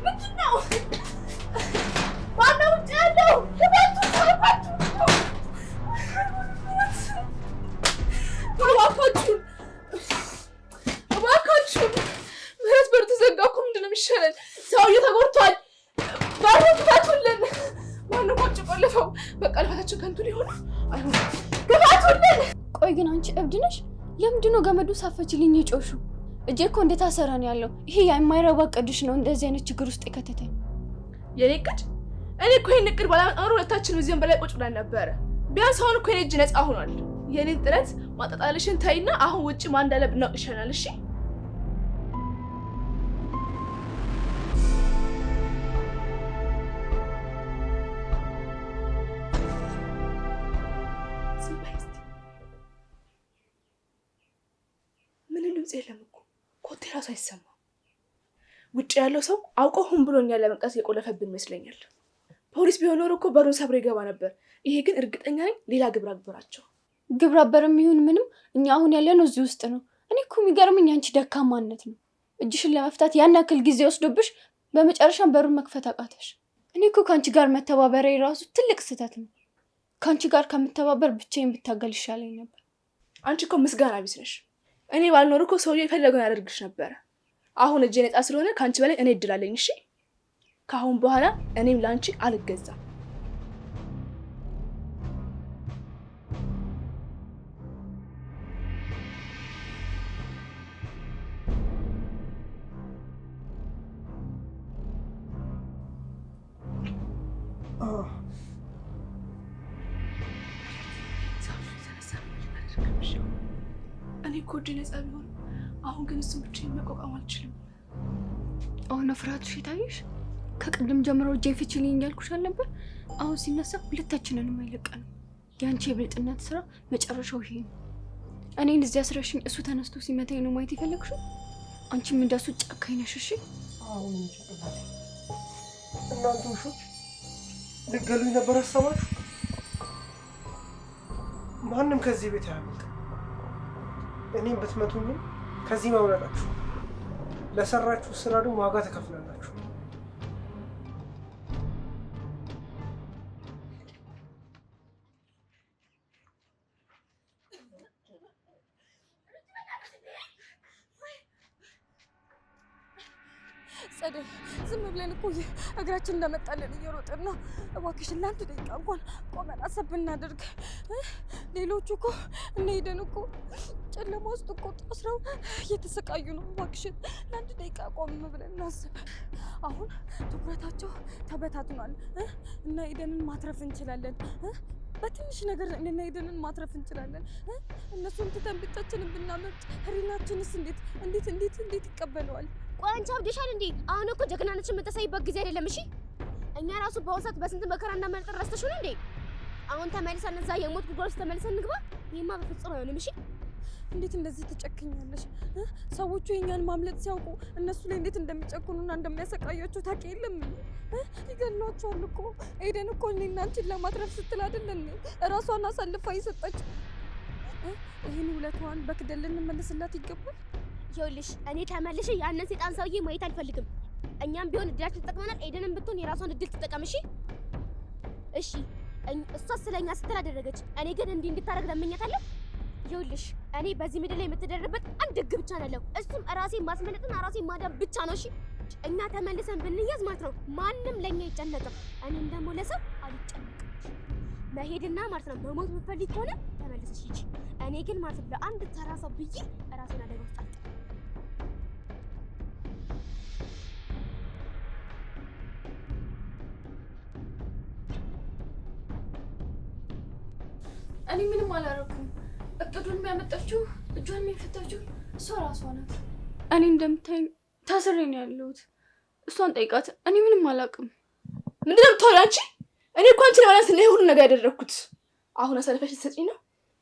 A: ምንድን ነው? ማነው ውጭ ያለው? እባካችሁን ምህረት፣ በሩ ተዘጋ እኮ። ምንድን ነው የሚሻለን? ሰውዬው ተጎድቷል። በሩ ክፈቱልን። ማነው ቁጭ ቆልፈው? በቃ ልፋታችን ከንቱ ሊሆን አይሆንም። ክፈቱልን።
C: ቆይ ግን አንቺ እብድ ነሽ? ለምንድን ነው ገመዱ ሳፈችልኝ የጮሽው? እጄ እኮ እንደታሰረ ነው ያለው። ይሄ የማይረባ ቅድሽ ነው እንደዚህ አይነት ችግር ውስጥ የከተተኝ።
A: የኔ እቅድ? እኔ እኮ ይሄን እቅድ ባላመጣሩ ሁለታችንም እዚህም በላይ ቁጭ ብለን ነበረ። ቢያንስ አሁን እኮ የኔ እጅ ነፃ ሆኗል። የኔን ጥረት ማጣጣልሽን ተይና አሁን ውጭ ማን እንዳለ ብናውቅ ይሻላል። እሺ ምንም ድምፅ የለም እኮ። ኮቴ ራሱ አይሰማም። ውጭ ያለው ሰው አውቆ ሁን ብሎኛል ለመንቀስ የቆለፈብን ይመስለኛል። ፖሊስ ቢሆን ኖሮ እኮ በሩን ሰብሮ ይገባ ነበር። ይሄ ግን እርግጠኛ ነኝ ሌላ ግብረ አበራቸው።
C: ግብረ አበርም ይሁን ምንም እኛ አሁን ያለነው እዚህ ውስጥ ነው። እኔ እኮ የሚገርምኝ አንቺ ደካማነት ነው። እጅሽን ለመፍታት ያን ያክል ጊዜ ወስዶብሽ በመጨረሻም በሩን መክፈት አቃተሽ። እኔ እኮ ከአንቺ ጋር መተባበሪያ የራሱ ትልቅ ስህተት ነው። ከአንቺ ጋር ከምተባበር ብቻዬን ብታገል ይሻለኝ ነበር።
A: አንቺ እኮ ምስጋና ቢስ ነሽ። እኔ ባልኖር እኮ ሰውዬው የፈለገውን ያደርግሽ ነበረ። አሁን እጄ ነፃ ስለሆነ ከአንቺ በላይ እኔ እድል አለኝ። እሺ ከአሁን በኋላ እኔም ለአንቺ አልገዛም። እኔ እኮ እጄ ነፃ ቢሆን አሁን ግን እሱን ብቻዬን መቋቋም አልችልም።
C: አሁን ፍርሃትሽ የታየሽ? ከቅድም ጀምሮ እጄን ፍችልኝ እያልኩሽ አልነበር? አሁን ሲነሳ ሁለታችንንም አይለቀንም። የአንቺ የብልጥነት ስራ መጨረሻው ይሄ ነው። እኔን እዚያ ስረሽኝ እሱ ተነስቶ ሲመታኝ ነው ማየት የፈለግሽው? አንቺም እንደሱ ጨካኝ ነሽ። እሺ
B: አሁን እናንተ ውሾች ልትገሉኝ ነበር ሀሳባችሁ? ማንም ከዚህ ቤት አያመልጥም። እኔም ብትመቱኝም ከዚህ ማምለጣችሁ፣ ለሰራችሁ ስራ ደግሞ ዋጋ ተከፍላላችሁ።
C: ጸደይ፣ ዝም ብለን እኮ እግራችን እንደመጣለን እየሮጥን ነው። እባክሽን ለአንድ ደቂቃ እንኳን ቆመን አሰብ እናድርግ። ሌሎቹ እኮ እንሄደን እኮ ጨለማ ውስጥ እኮ ታስረው እየተሰቃዩ ነው። እባክሽን ለአንድ ደቂቃ ቆም ብለን እናስብ። አሁን ትኩረታቸው ተበታትኗል እና ኤደንን ማትረፍ እንችላለን። በትንሽ ነገር እና ኤደንን ማትረፍ እንችላለን። እነሱን ትተን ብቻችንን ብናመልጥ ህሊናችንስ እንዴት ይቀበለዋል?
D: ቆይ አንቺ አብደሻል እንዴ? አሁን እኮ ጀግናነትሽን የምታሳይበት ጊዜ አይደለም። እሺ እኛ ራሱ በወሰት በስንት መከራ እንዳመልጠን ረስተሽው እንዴ? አሁን ተመልሰን እዛ የሞት ጉድጓድ ውስጥ ተመልሰን እንግባ? ይሄማ በፍጹም አይሆንም። እሺ
C: እንዴት እንደዚህ ትጨክኛለሽ? ሰዎቹ የኛን ማምለጥ ሲያውቁ እነሱ ላይ እንዴት እንደሚጨክኑና እንደሚያሰቃያቸው ታውቂ የለም? ይገሏቸዋል እኮ። ኤደን እኮ እኔና አንቺን ለማትረፍ ስትል አይደለም እራሷን አሳልፋ የሰጠች። ይህን ውለታዋን በክደል ልንመልስላት ይገባል።
D: ይኸውልሽ እኔ ተመልሼ ያንን ሴጣን ሰውዬ ማየት አልፈልግም። እኛም ቢሆን እድላችን ተጠቅመናል። ኤደንም ብትሆን የራሷን እድል ትጠቀም። እሺ እሷ ስለኛ ስትል አደረገች። እኔ ግን እንዲህ እንድታደርግ ለምኛታለሁ። ይኸውልሽ እኔ በዚህ ምድር ላይ የምትደርበት አንድ ህግ ብቻ ነው ያለው። እሱም ራሴን ማስመለጥና ራሴን ማዳን ብቻ ነው። እሺ እኛ ተመልሰን ብንያዝ ማለት ነው ማንም ለኛ አይጨነቅም። እኔም ደግሞ ለሰው አልጨነቅም። መሄድና ማለት ነው መሞት የምትፈልጊ ከሆነ ተመልሰሽ ሂጂ። እኔ ግን ማለት ነው ለአንድ ተራ ሰው ብዬ ራሴን አደጋ ውስጥ አልጥልም።
C: እኔ ምንም አላረኩም። እቅዱን የሚያመጣችው እጇን የሚፈታችው እሷ ራሷ ናት። እኔ እንደምታይኝ ታስሬ ነው ያለሁት። እሷን ጠይቃት። እኔ ምንም አላውቅም።
A: ምንድን ነው የምታወሪው አንቺ? እኔ እኮ አንቺን ለማለት ነው ሁሉ ነገር ያደረኩት። አሁን አሳልፈሽ ልትሰጪኝ ነው?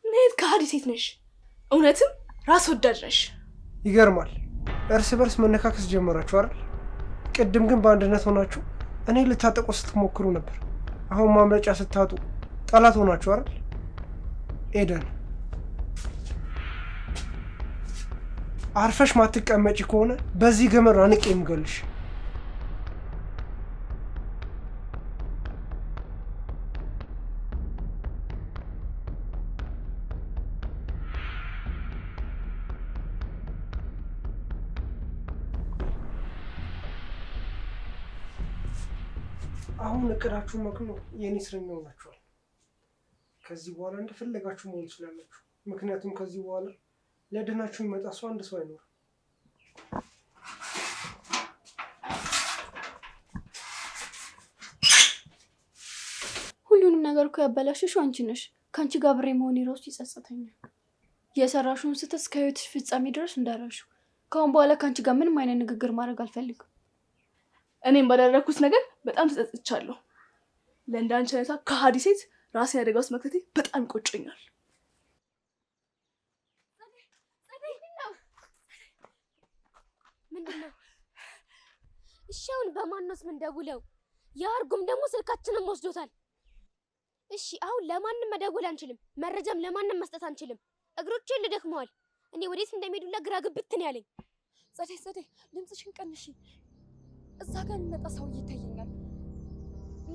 A: ምን አይነት ከሃዲ ሴት ነሽ? እውነትም ራስ ወዳድ ነሽ።
B: ይገርማል። እርስ በርስ መነካከስ ጀመራችሁ አይደል? ቅድም ግን በአንድነት ሆናችሁ እኔ ልታጠቁ ስትሞክሩ ነበር። አሁን ማምለጫ ስታጡ ጠላት ሆናችሁ አይደል? ኤደን አርፈሽ ማትቀመጪ ከሆነ በዚህ ገመድ አንቄ የምገልሽ። አሁን እቅዳችሁ መክኖ የኔ እስረኛ ሆናችኋል። ከዚህ በኋላ እንደፈለጋችሁ መሆን ትችላላችሁ። ምክንያቱም ከዚህ በኋላ ሊያድናችሁ የሚመጣ ሰው አንድ ሰው አይኖርም።
C: ሁሉንም ነገር እኮ ያበላሽሽው አንቺ ነሽ። ከአንቺ ጋር አብሬ መሆኔ እራሱ ይጸጽተኛል። የሰራሽውን ስህተት እስከ ህይወትሽ ፍጻሜ ድረስ እንዳረሽው። ከአሁን በኋላ ከአንቺ ጋር ምንም አይነት ንግግር ማድረግ አልፈልግም።
A: እኔም ባደረኩት ነገር በጣም ተጸጽቻለሁ። ለእንዳንቺ አይነቷ ከሃዲ ሴት ራሴን አደጋ ውስጥ መክተቴ በጣም ይቆጨኛል።
D: ምንድነው? እሺ አሁን በማንነው የምንደውለው? የአርጉም ደግሞ ስልካችንን ወስዶታል። እሺ አሁን ለማንም መደወል አንችልም፣ መረጃም ለማንም መስጠት አንችልም። እግሮቼን ልደክመዋል። እኔ ወዴት እንደሚሄዱላ ግራ ግብት ነው ያለኝ።
C: ጸደይ ድምፅሽን ቀንሺ። እዛ ጋር የሚመጣ ሰውዬ ይታየኛል።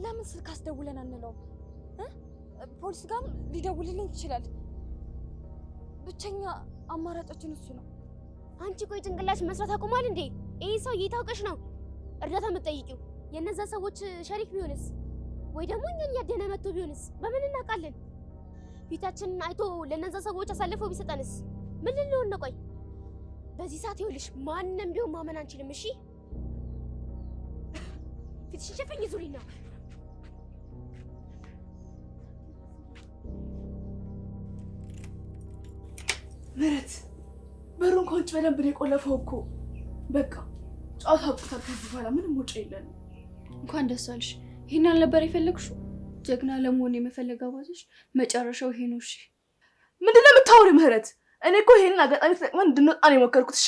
C: ለምን ስልክ አስደውለን አንለውም? ፖሊስ ጋርም ሊደውልልኝ ይችላል። ብቸኛ አማራጫችን እሱ ነው።
D: አንቺ ቆይ ጭንቅላሽ መስራት አቁሟል እንዴ? ይሄ ሰው እየታወቀሽ ነው እርዳታ የምትጠይቂው? የነዛ ሰዎች ሸሪክ ቢሆንስ? ወይ ደግሞ እኛን ያደነ መጥቶ ቢሆንስ? በምን እናውቃለን? ፊታችንን አይቶ ለነዛ ሰዎች አሳልፈው ቢሰጠንስ? ምን ልንሆን ነው? ቆይ በዚህ ሰዓት ይኸውልሽ ማንንም ቢሆን ማመን አንችልም። እሺ ፊትሽን ሸፈኝ ዙሪና
A: ምህረት በሩን ከውጭ በደንብ ነው የቆለፈው እኮ። በቃ ጨዋታ አብቅቷል። ከዚህ በኋላ ምንም ውጭ የለንም።
F: እንኳን ደስ አለሽ። ይሄን አልነበር የፈለግሽው? ጀግና ለመሆን የመፈለግ አባትሽ መጨረሻው ይሄ ነው። እሺ
A: ምንድን ነው የምታወሪው ምህረት? እኔ እኮ ይሄንን አጋጣሚ ተጠቅመን እንድንወጣ ነው የሞከርኩት። እሺ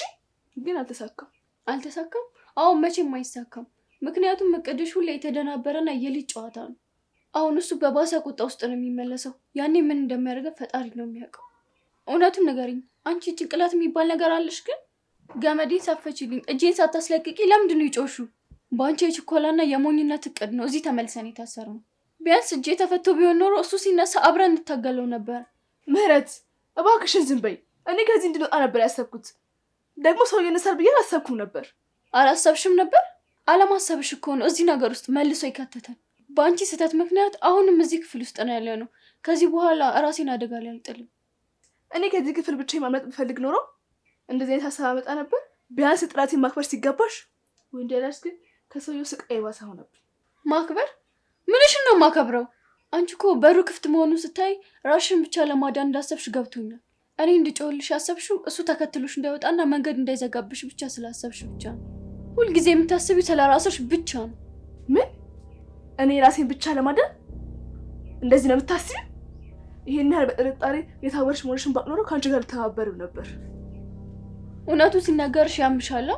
A: ግን አልተሳካም።
F: አልተሳካም? አሁን መቼም አይሳካም። ምክንያቱም እቅድሽ ሁሌ የተደናበረና የልጅ ጨዋታ ነው። አሁን እሱ በባሰ ቁጣ ውስጥ ነው የሚመለሰው። ያኔ ምን እንደሚያደርገው ፈጣሪ ነው የሚያውቀው። እውነቱን ንገሪኝ፣ አንቺ ጭንቅላት የሚባል ነገር አለሽ? ግን ገመዴን ሳፈችልኝ እጄን ሳታስለቅቂ ለምንድን ነው የጮሹ? በአንቺ የችኮላና የሞኝነት እቅድ ነው እዚህ ተመልሰን የታሰርነው። ቢያንስ እጄ ተፈቶ ቢሆን ኖሮ እሱ ሲነሳ አብረን እንታገለው ነበር።
A: ምህረት እባክሽን ዝም በይ። እኔ ከዚህ እንድንወጣ ነበር ያሰብኩት። ደግሞ ሰው እየነሳል ብዬ አላሰብኩም ነበር።
F: አላሰብሽም ነበር? አለማሰብሽ እኮ ነው እዚህ ነገር ውስጥ መልሶ ይከተታል። በአንቺ ስህተት ምክንያት አሁንም እዚህ ክፍል ውስጥ ነው ያለ ነው። ከዚህ በኋላ ራሴን አደጋ ላይ አልጥልም።
A: እኔ ከዚህ ክፍል ብቻ ማምለጥ ብፈልግ ኖሮ እንደዚህ አይነት ሀሳብ አመጣ ነበር። ቢያንስ ጥራቴን ማክበር ሲገባሽ ወንጀላሽ ግን ከሰውየው ስቃይ ባሰ ሆነብኝ።
F: ማክበር? ምንሽን ነው ማከብረው? አንቺ እኮ በሩ ክፍት መሆኑን ስታይ ራስሽን ብቻ ለማዳን እንዳሰብሽ ገብቶኛል። እኔ እንድጮህልሽ ያሰብሽው እሱ ተከትሎሽ እንዳይወጣና መንገድ እንዳይዘጋብሽ ብቻ ስላሰብሽ ብቻ ነው። ሁልጊዜ የምታስቢው ስለ ራስሽ ብቻ ነው።
A: ምን? እኔ ራሴን ብቻ ለማዳን እንደዚህ ነው የምታስቢው? ይሄን ያህል በጥርጣሬ የታወርሽ መሆንሽን ባቅ ኖሮ ከአንቺ ጋር ልተባበርም ነበር።
F: እውነቱ ሲናገርሽ ያምሻላ።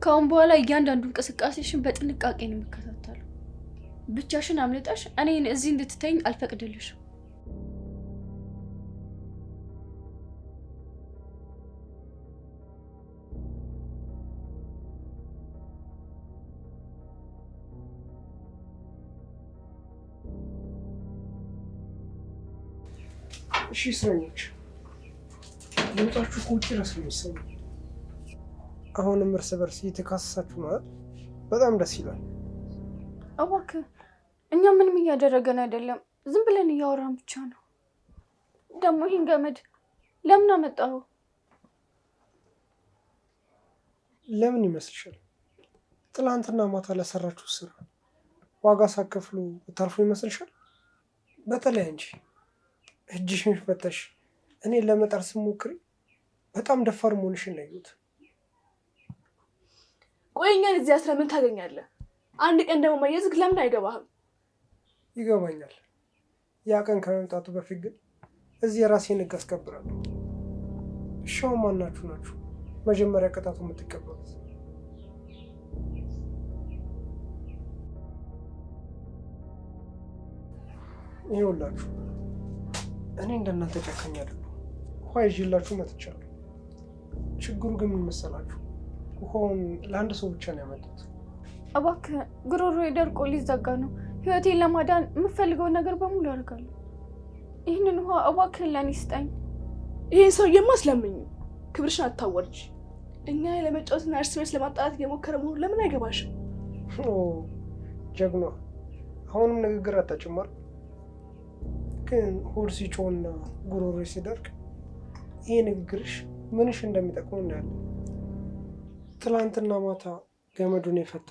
F: ከአሁን በኋላ እያንዳንዱ እንቅስቃሴሽን በጥንቃቄ ነው የምከታተለው። ብቻሽን አምልጠሽ እኔን እዚህ እንድትተኝ አልፈቅድልሽም።
B: እሺ እስረኞች ድምጻችሁ ከውጭ ድረስ ነው የሚሰማው። አሁንም እርስ በርስ እየተካሰሳችሁ ነው አይደል? በጣም ደስ ይላል።
F: እባክህ እኛ ምንም እያደረገን አይደለም፣ ዝም ብለን እያወራን ብቻ ነው። ደግሞ ይህን ገመድ ለምን አመጣኸው?
B: ለምን ይመስልሻል? ትላንትና ማታ ለሰራችሁ ስራ ዋጋ ሳከፍሉ ብታርፉ ይመስልሻል? በተለይ እንጂ እጅሽን ፈተሽ እኔን ለመጣር ስትሞክሪ በጣም ደፋር መሆንሽን ነው ያየሁት።
A: ቆይ እኛን እዚህ አስረህ ምን ታገኛለህ? አንድ ቀን ደግሞ መያዝክ ለምን አይገባህም?
B: ይገባኛል። ያ ቀን ከመምጣቱ በፊት ግን እዚህ የራሴን ሕግ አስከብራለሁ። እሻው ማናችሁ ናችሁ መጀመሪያ ቅጣቱ የምትቀበሉት? ይኸውላችሁ እኔ እንደናንተ ጨካኝ አይደለሁም። ውሃ ይዤላችሁ መጥቻለሁ። ችግሩ ግን ምን መሰላችሁ? ውሃውን ለአንድ ሰው ብቻ ነው ያመጣሁት።
F: እባክህ ጉሮሮዬ ደርቆ ሊዘጋ ነው። ህይወቴን ለማዳን የምፈልገውን ነገር በሙሉ አደርጋለሁ። ይህንን ውሃ እባክህን ለእኔ ስጠኝ።
A: ይህን ሰውዬማ አስለምኝ። ክብርሽን አታወርጅ። እኛ ለመጫወትና እርስ በርስ ለማጣላት እየሞከረ መሆኑ ለምን አይገባሽም?
B: ጀግኗ፣ አሁንም ንግግር አታጭማር። ግን ሆድ ሲጮህና ጉሮሮ ሲደርቅ ይሄ ንግግርሽ ምንሽ እንደሚጠቅሙ እናያለን። ትላንትና ማታ ገመዱን የፈታ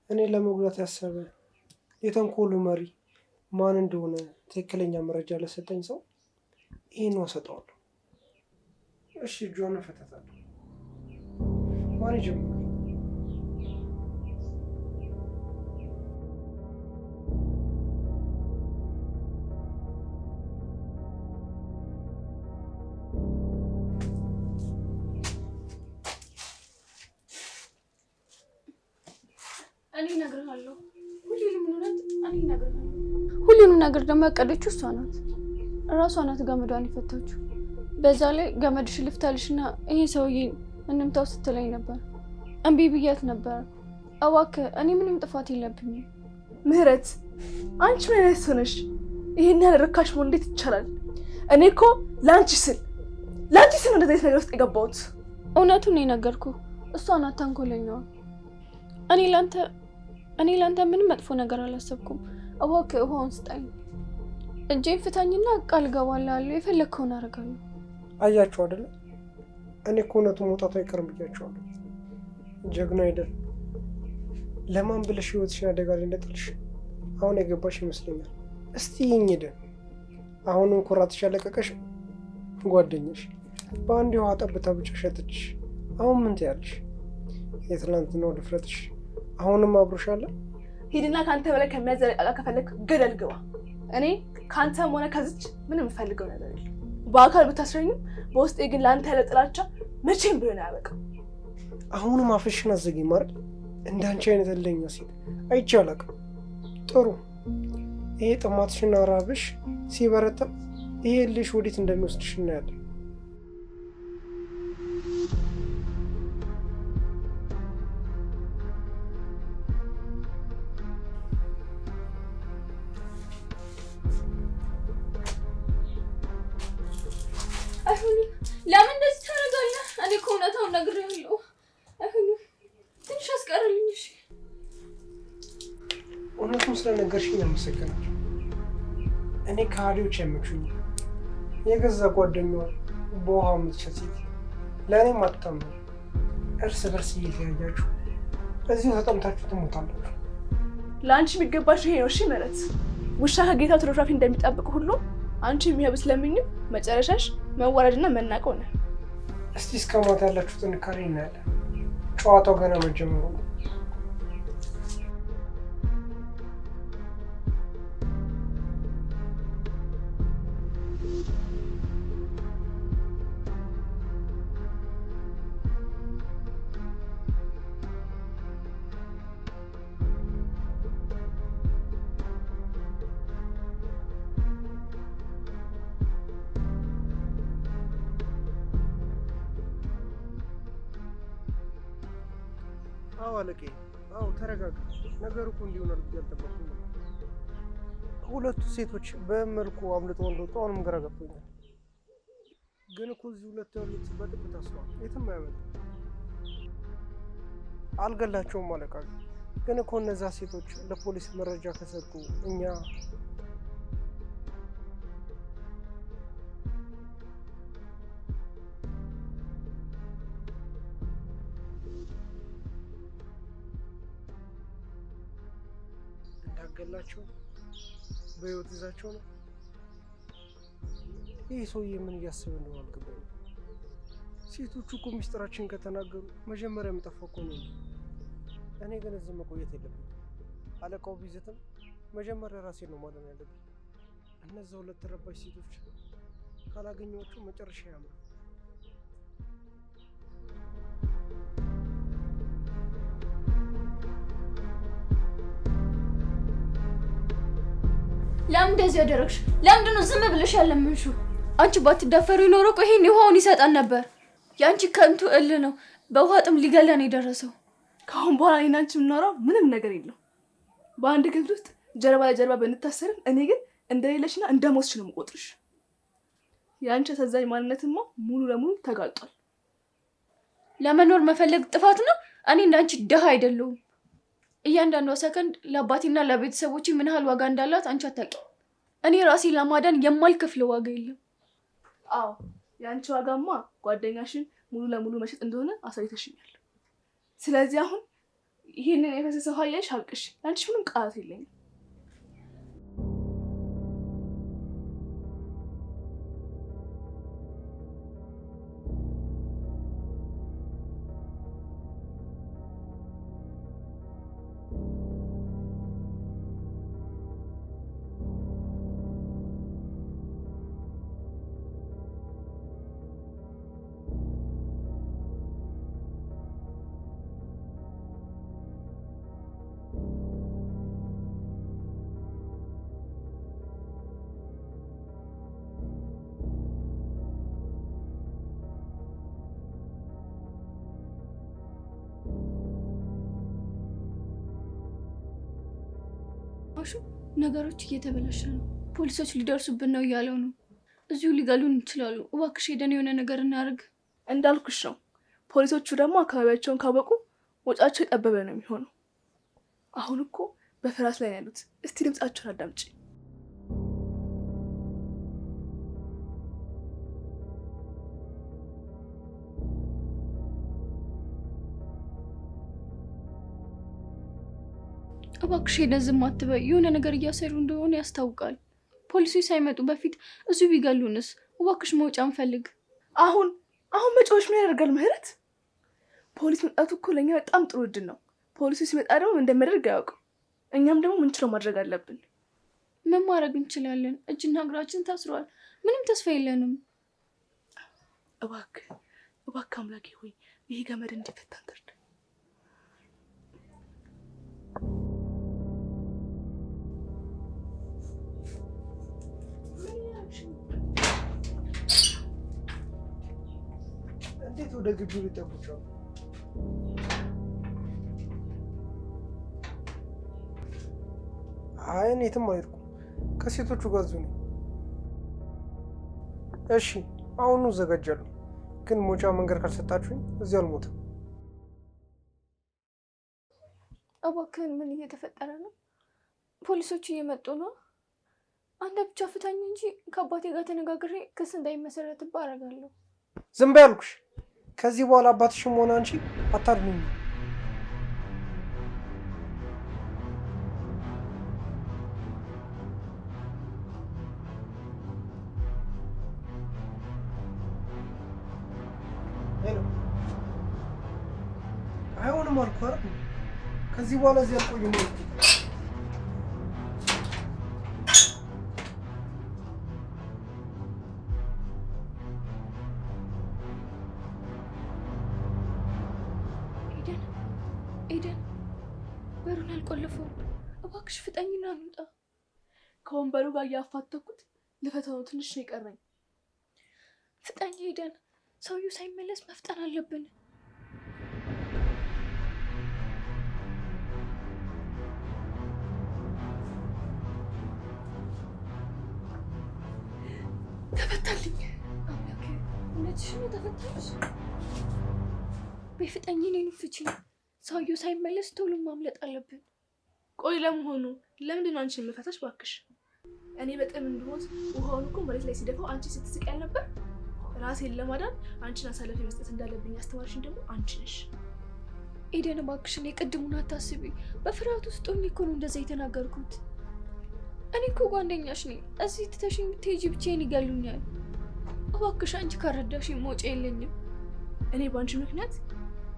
B: እኔ ለመጉዳት ያሰበ የተንኮሉ መሪ ማን እንደሆነ ትክክለኛ መረጃ ለሰጠኝ ሰው ይህን ወሰጠዋለሁ። እሺ እጇን እፈታታለሁ። ማን ይጀምራል?
F: እኔ እነግርሃለሁ። ሁሉንም ነገር ደግሞ ያቀደችው እሷ ናት። እራሷ ናት ገመዷን የፈታችው። በዛ ላይ ገመድሽ ልፍታልሽና ይሄ ሰውዬ እንምታው ስትለኝ ነበር። እምቢ ብያት ነበር። እባክህ እኔ ምንም ጥፋት የለብኝም።
A: ምህረት አንቺ ምን አይነት ሰው ነሽ? ይሄን ያህል ርካሽ መሆን እንዴት ይቻላል? እኔ እኮ ለአንቺ ስል እንደዚህ አይነት ነገር ውስጥ የገባሁት።
F: እውነቱን ነው የነገርኩህ። እሷ ናት ተንኮለኛዋ። እኔ ላንተ ምንም መጥፎ ነገር አላሰብኩም። እባክህ ውሃውን ስጠኝ። እጄን ፍታኝና ቃል እገባልሃለሁ የፈለግከውን አደርጋለሁ።
B: አያችሁ አይደለ? እኔ እኮ እውነቱ መውጣቱ አይቀርም ብያቸዋለሁ። ጀግና አይደል? ለማን ብለሽ ህይወትሽን አደጋ ላይ እንደጥልሽ አሁን የገባሽ ይመስለኛል። እስቲ ይኝደን አሁንም ኩራትሽ ያለቀቀሽ ጓደኛሽ በአንድ የውሃ ጠብታ ብቻ ሸጥችሽ። አሁን ምን ትያለሽ? የትላንትናው ድፍረትሽ አሁንም አብሮሻል።
A: ሂድና ከአንተ በላይ ከሚያዘለቃቃ ከፈለክ ገደል ግባ። እኔ ከአንተም ሆነ ከዚች ምንም የምፈልገው ነገር የለም። በአካል ብታስረኝም በውስጤ ግን ለአንተ ያለ ጥላቻ መቼም ቢሆን አያበቃም።
B: አሁንም አፍሽን አዘጊ ማለት እንዳንቺ አይነት እልኸኛ ሴት አይቼ አላውቅም። ጥሩ፣ ይሄ ጥማትሽና ራብሽ ሲበረታ ይሄ እልህሽ ወዴት እንደሚወስድሽ እናያለን።
F: አይሁን፣ ለምን እንደዚህ ታደርጋለህ? እኔ እኮ እውነታውን ነግሬሃለሁ። አይሁን፣ ትንሽ አስቀርልኝ። እሺ፣
B: እውነቱን ስለነገርሽኝ አመሰግናለሁ። እኔ ከሃዲዎች አይመቹኝም። የገዛ ጓደኛዋ በውሃ የምትሸጥ ሴት ለእኔም አትታመኑ። እርስ በርስ እየተያያችሁ እዚሁ ተጠምታችሁ ትሞታላችሁ።
A: ለአንቺ የሚገባሽ ይሄ ነው። እሺ ምህረት፣ ውሻ ከጌታው ትርፍራፊ እንደሚጠብቅ ሁሉ አንቺ የሚሄብ ስለምኝ መጨረሻሽ መዋረድና መናቀው ነው።
B: እስቲ እስከ ማታ ያላችሁ ጥንካሬ እናያለን። ጨዋታው ገና መጀመሩ ነው። አዎ አለቄ፣ አዎ ተረጋጋ። ነገሩ እኮ እንዲሆን አድርጌ አልጠበኩም ነበር። ሁለቱ ሴቶች በመልኩ አምልጠው እንደወጡ አሁንም ግራ ገብቶኛል። ግን እኮ እዚህ ሁለቱ ያሉት በጥብቅ ታስሯል። የትም አያመልጡም። አልገላቸውም አለቃ። ግን እኮ እነዛ ሴቶች ለፖሊስ መረጃ ከሰጡ እኛ እንዳገላቸው በህይወት ይዛቸው ነው። ይህ ሰውዬ ምን እያሰበ እንደሆነ አልገባኝም። ሴቶቹ እኮ ሚስጥራችን ከተናገሩ መጀመሪያ የሚጠፋው እኮ ነው። እኔ ግን እዚህ መቆየት የለብኝም። አለቃው ቢዝትም መጀመሪያ ራሴን ነው ማዳን ያለብኝ። እነዛ ሁለት ተረባሽ ሴቶች ካላገኘኋቸው መጨረሻ ያምራል።
F: ለምን እንደዚህ ያደረግሽ? ለምንድን ነው ዝም ብለሽ ያለምንሽው? አንቺ ባትዳፈሪ ኖሮ እኮ ይሄን ውሃውን ይሰጣን ነበር። የአንቺ ከንቱ እል ነው በውሃ ጥም ሊገለን የደረሰው።
A: ከአሁን በኋላ እኔና አንቺ የምናወራው ምንም ነገር የለም። በአንድ ክፍል ውስጥ ጀርባ ለጀርባ ብንታሰርም እኔ ግን እንደሌለሽና እንደሞትሽ ነው የምቆጥርሽ። የአንቺ አሳዛኝ ማንነትማ ሙሉ ለሙሉ ተጋልጧል።
F: ለመኖር መፈለግ ጥፋት ነው? እኔ እንዳንቺ ድሃ አይደለሁም። እያንዳንዷ ሰከንድ ለአባቴና ለቤተሰቦቼ ምን ያህል ዋጋ እንዳላት አንቺ አታውቂም። እኔ ራሴ ለማዳን የማልከፍለው ዋጋ የለም።
A: አዎ የአንቺ ዋጋማ ጓደኛሽን ሙሉ ለሙሉ መሸጥ እንደሆነ አሳይተሽኛል። ስለዚህ አሁን ይሄንን የፈሰሰ ውሃ እያልሽ አልቅሽ። ለአንቺ ምንም ቃላት የለኝም።
F: አሹ ነገሮች እየተበላሸ ነው። ፖሊሶች ሊደርሱብን ነው እያለው ነው። እዚሁ ሊገሉን ይችላሉ። እባክሽ ሄደን የሆነ ነገር እናደርግ።
A: እንዳልኩሽ ነው። ፖሊሶቹ ደግሞ አካባቢያቸውን ካወቁ ወጫቸው የጠበበ ነው የሚሆነው። አሁን እኮ በፍርሃት ላይ ያሉት። እስቲ ድምጻቸውን አዳምጪ።
F: እባክሽ ሄደን ዝም አትበይ። የሆነ ነገር እያሰሩ እንደሆነ ያስታውቃል። ፖሊሶች ሳይመጡ በፊት እዚሁ ቢገሉንስ? እባክሽ መውጫ እንፈልግ።
A: አሁን መጫወች ምን ያደርጋል ምህረት? ፖሊስ መምጣቱ እኮ ለእኛ በጣም ጥሩ እድል ነው። ፖሊሱ ሲመጣ ደግሞ እንደሚያደርግ አያውቅም። እኛም ደግሞ ምንችለው ማድረግ አለብን።
F: ምን ማድረግ እንችላለን? እጅና እግራችን ታስሯል። ምንም ተስፋ የለንም።
A: እባክህ አምላኬ ሆይ ይሄ ገመድ እንዲፈታ እንርዳ።
B: እንዴት ወደ ግቢው ሊጠጉቸው? አይ እኔ የትም አልሄድኩም፣ ከሴቶቹ ጋር እዚሁ ነኝ። እሺ አሁኑ እዘጋጃለሁ፣ ግን መውጫ መንገድ ካልሰጣችሁኝ እዚህ አልሞትም።
F: እባክህን ምን እየተፈጠረ ነው? ፖሊሶቹ እየመጡ ነው። አንተ ብቻ ፍታኝ እንጂ ከአባቴ ጋር ተነጋግሬ ክስ እንዳይመሰረትብህ አደርጋለሁ።
B: ዝም በይ አልኩሽ። ከዚህ በኋላ አባትሽም ሆነ አንቺ አታድኑኝ። አይሆንም አልኩ አይደል? ከዚህ በኋላ እዚህ አልቆይም።
F: ኤደን በሩን አልቆለፈውም። እባክሽ ፍጠኝና እንውጣ።
A: ከወንበሩ ጋር እያፋተኩት ልፈታው ትንሽ ነው የቀረኝ።
F: ፍጠኝ ኤደን፣ ሰውዬው ሳይመለስ መፍጠን አለብን። ተፈታልኝ። አምላክ እውነትሽን ነው ተፈታልሽ። በፍጠኝ እኔን ፍቺኝ። ሰውዬው ሳይመለስ ቶሎ ማምለጥ አለብን።
A: ቆይ ለመሆኑ ለምንድን ነው አንቺን የምፈታሽ? እባክሽ እኔ በጣም እንደሆነ ውሃውን እኮ መሬት ላይ ሲደፋው አንቺ ስትስቅ ያልነበር? ራሴን ለማዳን አንቺን አሳልፌ መስጠት እንዳለብኝ ያስተማርሽኝ ደግሞ አንቺ ነሽ።
F: ኤደን እባክሽን የቅድሙን አታስቢ። በፍርሃት ውስጥ ሆኜ እኮ ነው እንደዛ የተናገርኩት። እኔ እኮ ጓደኛሽ ነኝ። እዚህ ትተሽኝ ብትሄጂ ብቻዬን ይገሉኛል። እባክሽ አንቺ ካረዳሽኝ መውጫ የለኝም።
A: እኔ በአንቺ ምክንያት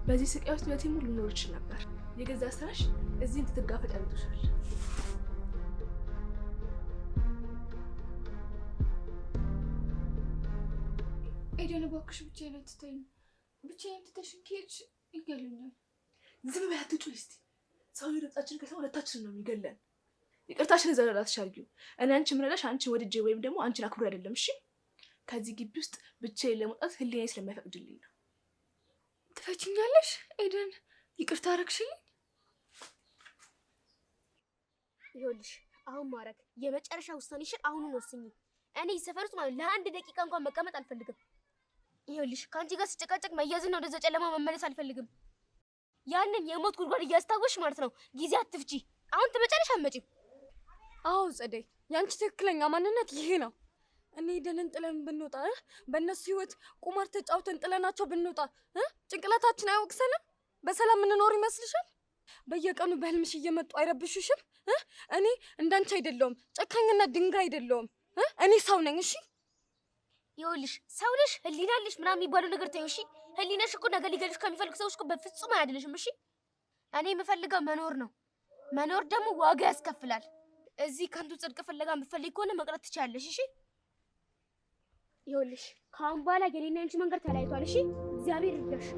A: በዚህ ስቃይ ውስጥ በቴ ሙሉ ኖር ይችል ነበር። የገዛ ስራሽ እዚህ እንድትጋፈጥ ያደርግሻል።
F: ኤደን እባክሽ ብቻዬን አትተይኝ። ብቻዬን ትተሽኝ ከሄድሽ ይገሉኛል።
A: ዝም በይ አትጩይ እስቲ። ሰው ድምጻችን ከሰማ ሁለታችንን ነው የሚገለን። ይቅርታሽን ዘላላት ሻልዩ። እኔ አንቺ ምረዳሽ አንቺን ወድጄ ወይም ደግሞ አንቺን አክብሮ አይደለም። እሺ ከዚህ ግቢ ውስጥ ብቻዬን ለመውጣት ህሊናዬ ስለማይፈቅድልኝ ነው።
F: ትፈችኛለሽ ኤደን? ይቅርታ አደረግሽልኝ?
D: ይኸውልሽ አሁን ማረግ የመጨረሻ ውሳኔሽን አሁኑን ወስኚ። እኔ ሰፈር ውስጥ ማለት ለአንድ ደቂቃ እንኳን መቀመጥ አልፈልግም። ይኸውልሽ ከአንቺ ጋር ስጨቃጨቅ መያዝና ወደዛ ጨለማ መመለስ አልፈልግም። ያንን የሞት ጉድጓድ እያስታወስሽ ማለት ነው ጊዜ አትፍጪ። አሁን ትመጫለሽ አትመጪም?
C: አዎ ጸደይ፣ ያንቺ ትክክለኛ ማንነት ይሄ ነው። እኔ ኤደንን ጥለን ብንወጣ በእነሱ ህይወት ቁማር ተጫውተን ጥለናቸው ብንወጣ ጭንቅላታችን አይወቅሰንም? በሰላም የምንኖር ይመስልሻል? በየቀኑ በህልምሽ እየመጡ አይረብሹሽም? እኔ እንዳንቺ አይደለሁም፣ ጨካኝና ድንጋይ አይደለሁም። እኔ ሰው ነኝ። እሺ
D: ይኸውልሽ ሰው ነሽ፣ ህሊና አለሽ ምናምን የሚባለው ነገር ተይው። እሺ ህሊናሽ እኮ ነገ ሊገልሽ ከሚፈልጉ ሰዎች እኮ በፍጹም አያድንሽም። እሺ እኔ የምፈልገው መኖር ነው። መኖር ደግሞ ዋጋ ያስከፍላል። እዚህ ከንቱ ጽድቅ ፍለጋ የምትፈልጊ ከሆነ መቅረት ትችያለሽ። እሺ ይኸውልሽ ከአሁን በኋላ የኔና አንቺ መንገድ ተለያይቷል። እሺ እግዚአብሔር ይርዳሽ።